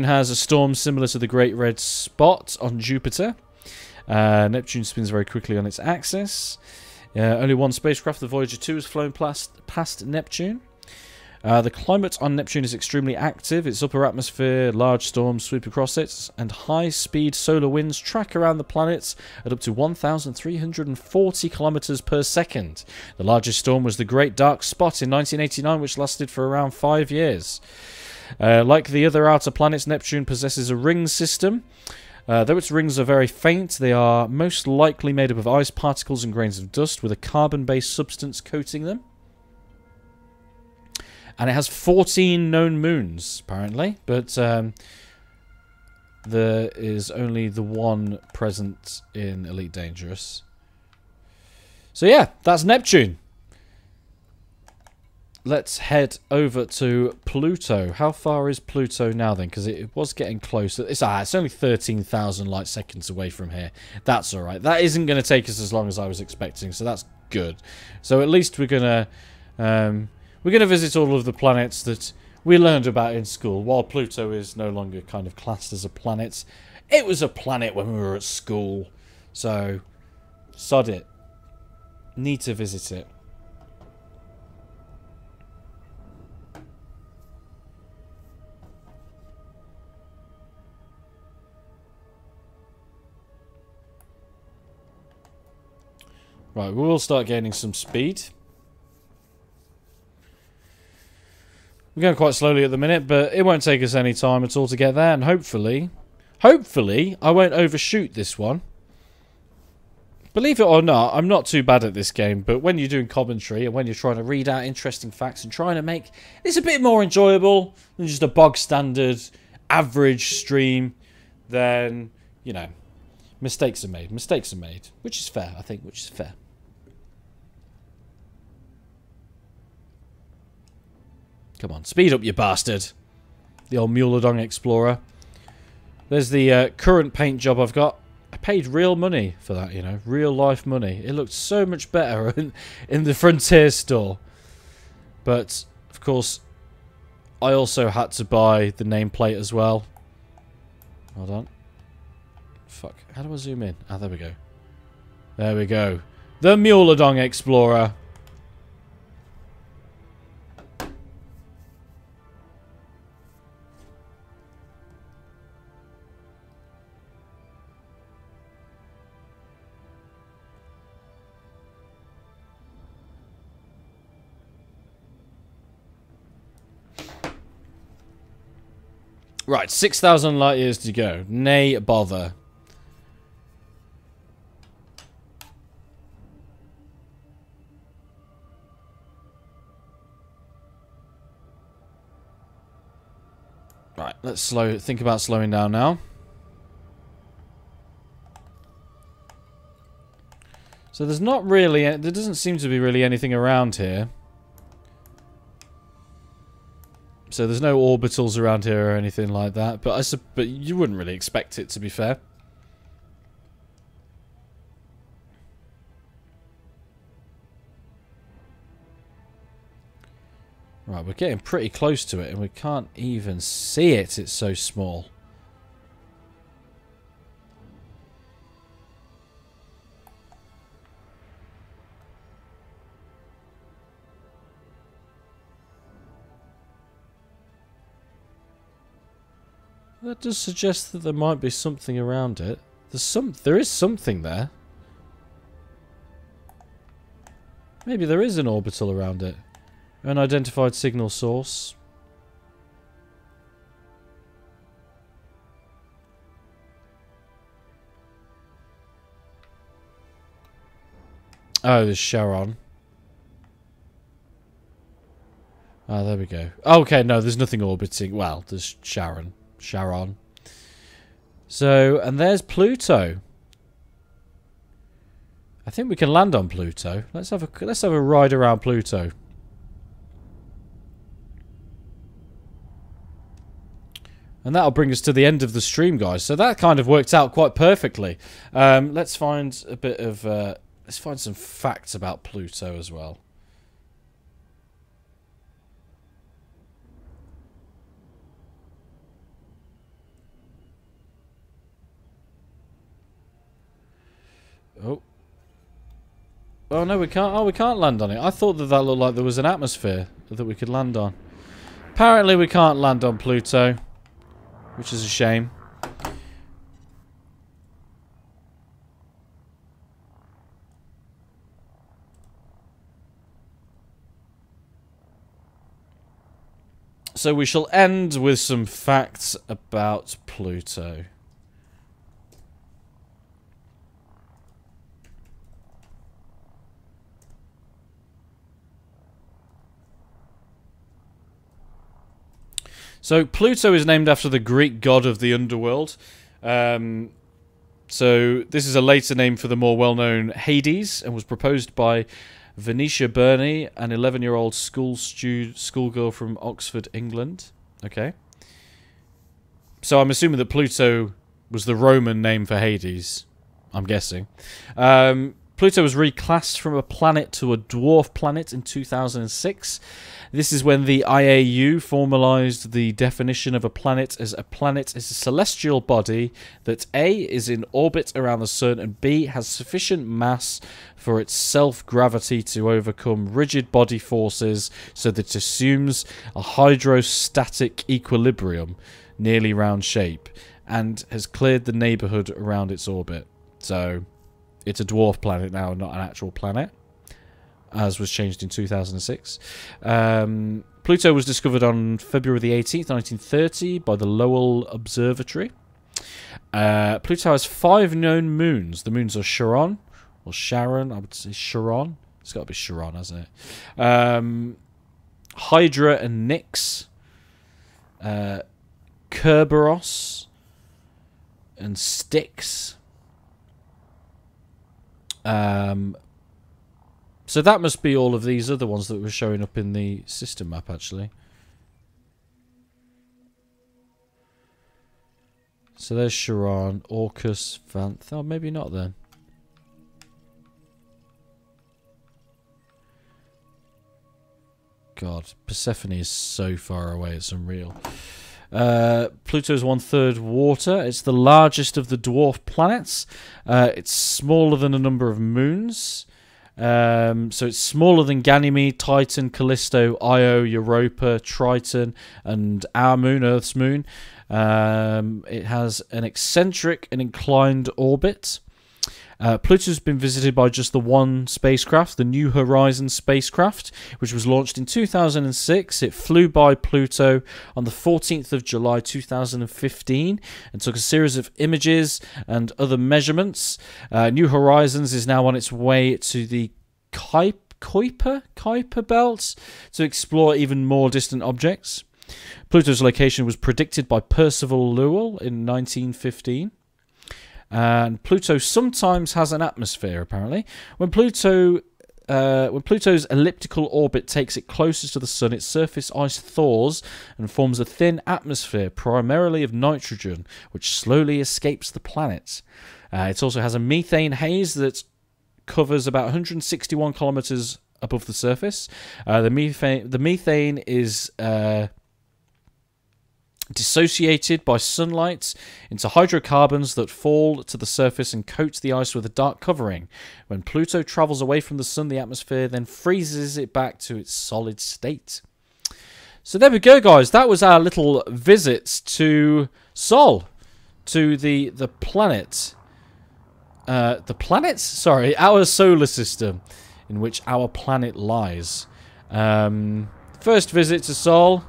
has a storm similar to the Great Red Spot on Jupiter. Neptune spins very quickly on its axis. Only one spacecraft, the Voyager 2, has flown past Neptune. The climate on Neptune is extremely active. Its upper atmosphere, large storms sweep across it, and high-speed solar winds track around the planet at up to 1,340 kilometers per second. The largest storm was the Great Dark Spot in 1989, which lasted for around 5 years. Like the other outer planets, Neptune possesses a ring system. Though its rings are very faint, they are most likely made up of ice particles and grains of dust with a carbon-based substance coating them. And it has 14 known moons, apparently. But there is only the one present in Elite Dangerous. So yeah, that's Neptune. Let's head over to Pluto. How far is Pluto now then? Because it was getting close. It's only 13,000 light seconds away from here. That's alright. That isn't going to take us as long as I was expecting, so that's good. So at least we're going to visit all of the planets that we learned about in school, while Pluto is no longer kind of classed as a planet. It was a planet when we were at school, so sod it. Need to visit it. Right, we will start gaining some speed. We're going quite slowly at the minute, but it won't take us any time at all to get there. And hopefully, I won't overshoot this one. Believe it or not, I'm not too bad at this game, but when you're doing commentary and when you're trying to read out interesting facts and trying to make this a bit more enjoyable than just a bog standard average stream, then, you know, mistakes are made. Mistakes are made, which is fair, I think, which is fair. Come on, speed up, you bastard. The old Mule Explorer. There's the current paint job I've got. I paid real money for that, you know. Real life money. It looked so much better in the Frontier store. But, of course, I also had to buy the nameplate as well. Hold on. Fuck. How do I zoom in? Ah, there we go. There we go. The Mule Explorer. Right, 6,000 light years to go. Nay, bother. Right, let's think about slowing down now. So there's not really, there doesn't seem to be really anything around here. So there's no orbitals around here or anything like that, but you wouldn't really expect it, to be fair. Right, we're getting pretty close to it, and we can't even see it. It's so small. That does suggest that there might be something around it. There is something there. Maybe there is an orbital around it. Unidentified signal source. Oh, there's Charon. Ah, there we go. Okay, no, there's nothing orbiting. Well, there's Charon. So, and there's Pluto. I think we can land on Pluto. Let's have a ride around Pluto. And that'll bring us to the end of the stream, guys. So that kind of worked out quite perfectly. Let's find a bit of... let's find some facts about Pluto as well. Oh. Oh, no, we can't. Oh, we can't land on it. I thought that looked like there was an atmosphere that we could land on. Apparently, we can't land on Pluto, which is a shame. So we shall end with some facts about Pluto. So Pluto is named after the Greek god of the underworld. So this is a later name for the more well-known Hades, and was proposed by Venetia Burney, an 11-year-old schoolgirl from Oxford, England. Okay. So I'm assuming that Pluto was the Roman name for Hades. I'm guessing. Pluto was reclassed from a planet to a dwarf planet in 2006. This is when the IAU formalized the definition of a planet as a celestial body that A, is in orbit around the sun, and B, has sufficient mass for its self-gravity to overcome rigid body forces so that it assumes a hydrostatic equilibrium, nearly round shape, and has cleared the neighborhood around its orbit. So it's a dwarf planet now, not an actual planet, as was changed in 2006. Pluto was discovered on February the 18th, 1930 by the Lowell Observatory. Pluto has 5 known moons. The moons are Charon, or Sharon, I would say Charon. It's got to be Charon, hasn't it? Hydra and Nix. Kerberos and Styx. So that must be all of these other ones that were showing up in the system map, actually. So there's Charon, Orcus, Vanth. Oh, maybe not then. God, Persephone is so far away, it's unreal. Pluto's 1/3 water. It's the largest of the dwarf planets. It's smaller than a number of moons. So it's smaller than Ganymede, Titan, Callisto, Io, Europa, Triton, and our moon, Earth's moon. It has an eccentric and inclined orbit. Pluto's been visited by just the one spacecraft, the New Horizons spacecraft, which was launched in 2006. It flew by Pluto on the 14th of July 2015 and took a series of images and other measurements. New Horizons is now on its way to the Kuiper belt to explore even more distant objects. Pluto's location was predicted by Percival Lowell in 1915. And Pluto sometimes has an atmosphere, apparently. When Pluto's elliptical orbit takes it closest to the sun, its surface ice thaws and forms a thin atmosphere, primarily of nitrogen, which slowly escapes the planet. It also has a methane haze that covers about 161 kilometers above the surface. The methane is dissociated by sunlight into hydrocarbons that fall to the surface and coat the ice with a dark covering. When Pluto travels away from the sun, the atmosphere then freezes it back to its solid state. So there we go, guys. That was our little visit to Sol, to the planet. The planets? Sorry, our solar system, in which our planet lies. First visit to Sol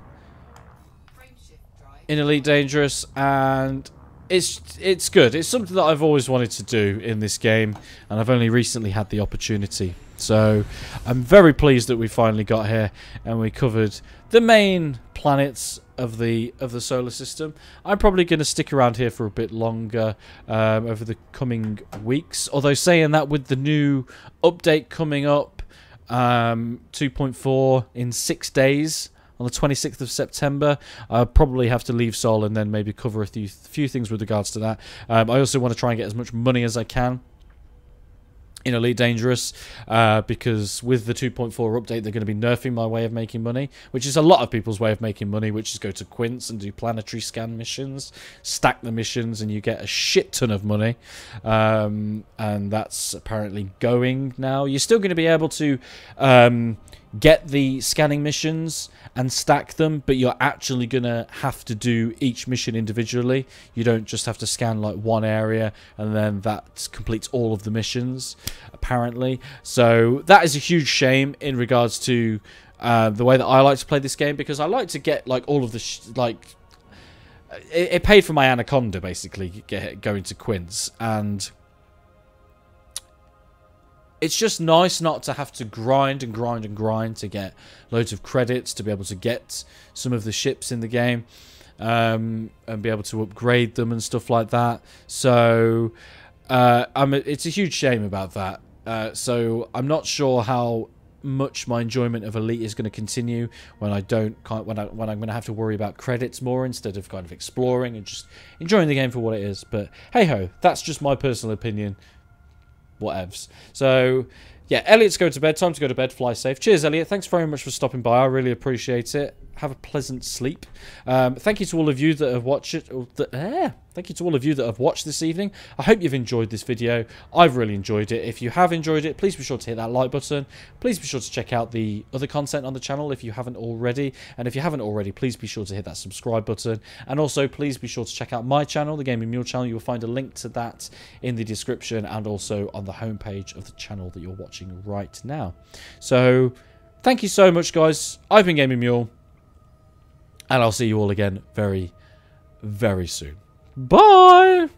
in Elite Dangerous, and it's good. It's something that I've always wanted to do in this game, and I've only recently had the opportunity. So I'm very pleased that we finally got here and we covered the main planets of the solar system. I'm probably going to stick around here for a bit longer over the coming weeks. Although saying that, with the new update coming up, 2.4 in 6 days, on the 26th of September. I'll probably have to leave Sol and then maybe cover a few things with regards to that. I also want to try and get as much money as I can in Elite Dangerous, because with the 2.4 update, they're going to be nerfing my way of making money, which is a lot of people's way of making money, which is go to Quince and do planetary scan missions, stack the missions, and you get a shit ton of money. And that's apparently going now. You're still going to be able to get the scanning missions and stack them, but you're actually going to have to do each mission individually. You don't just have to scan like one area and then that completes all of the missions, apparently. So that is a huge shame in regards to the way that I like to play this game, because I like to get like all of the it paid for my Anaconda, basically, going to Quince, and it's just nice not to have to grind and grind and grind to get loads of credits, to be able to get some of the ships in the game, and be able to upgrade them and stuff like that. So it's a huge shame about that. So I'm not sure how much my enjoyment of Elite is going to continue when I'm going to have to worry about credits more instead of kind of exploring and just enjoying the game for what it is. But hey ho, that's just my personal opinion. Whatevs. So yeah, Elliot's going to bed. Time to go to bed. Fly safe. Cheers, Elliot. Thanks very much for stopping by. I really appreciate it. Have a pleasant sleep. Thank you to all of you that have watched it. Thank you to all of you that have watched this evening. I hope you've enjoyed this video. I've really enjoyed it. If you have enjoyed it, please be sure to hit that like button. Please be sure to check out the other content on the channel if you haven't already. And if you haven't already, please be sure to hit that subscribe button. And also, please be sure to check out my channel, the Gaming Mule channel. You will find a link to that in the description and also on the homepage of the channel that you're watching right now. So, thank you so much, guys. I've been Gaming Mule. And I'll see you all again very, very soon. Bye!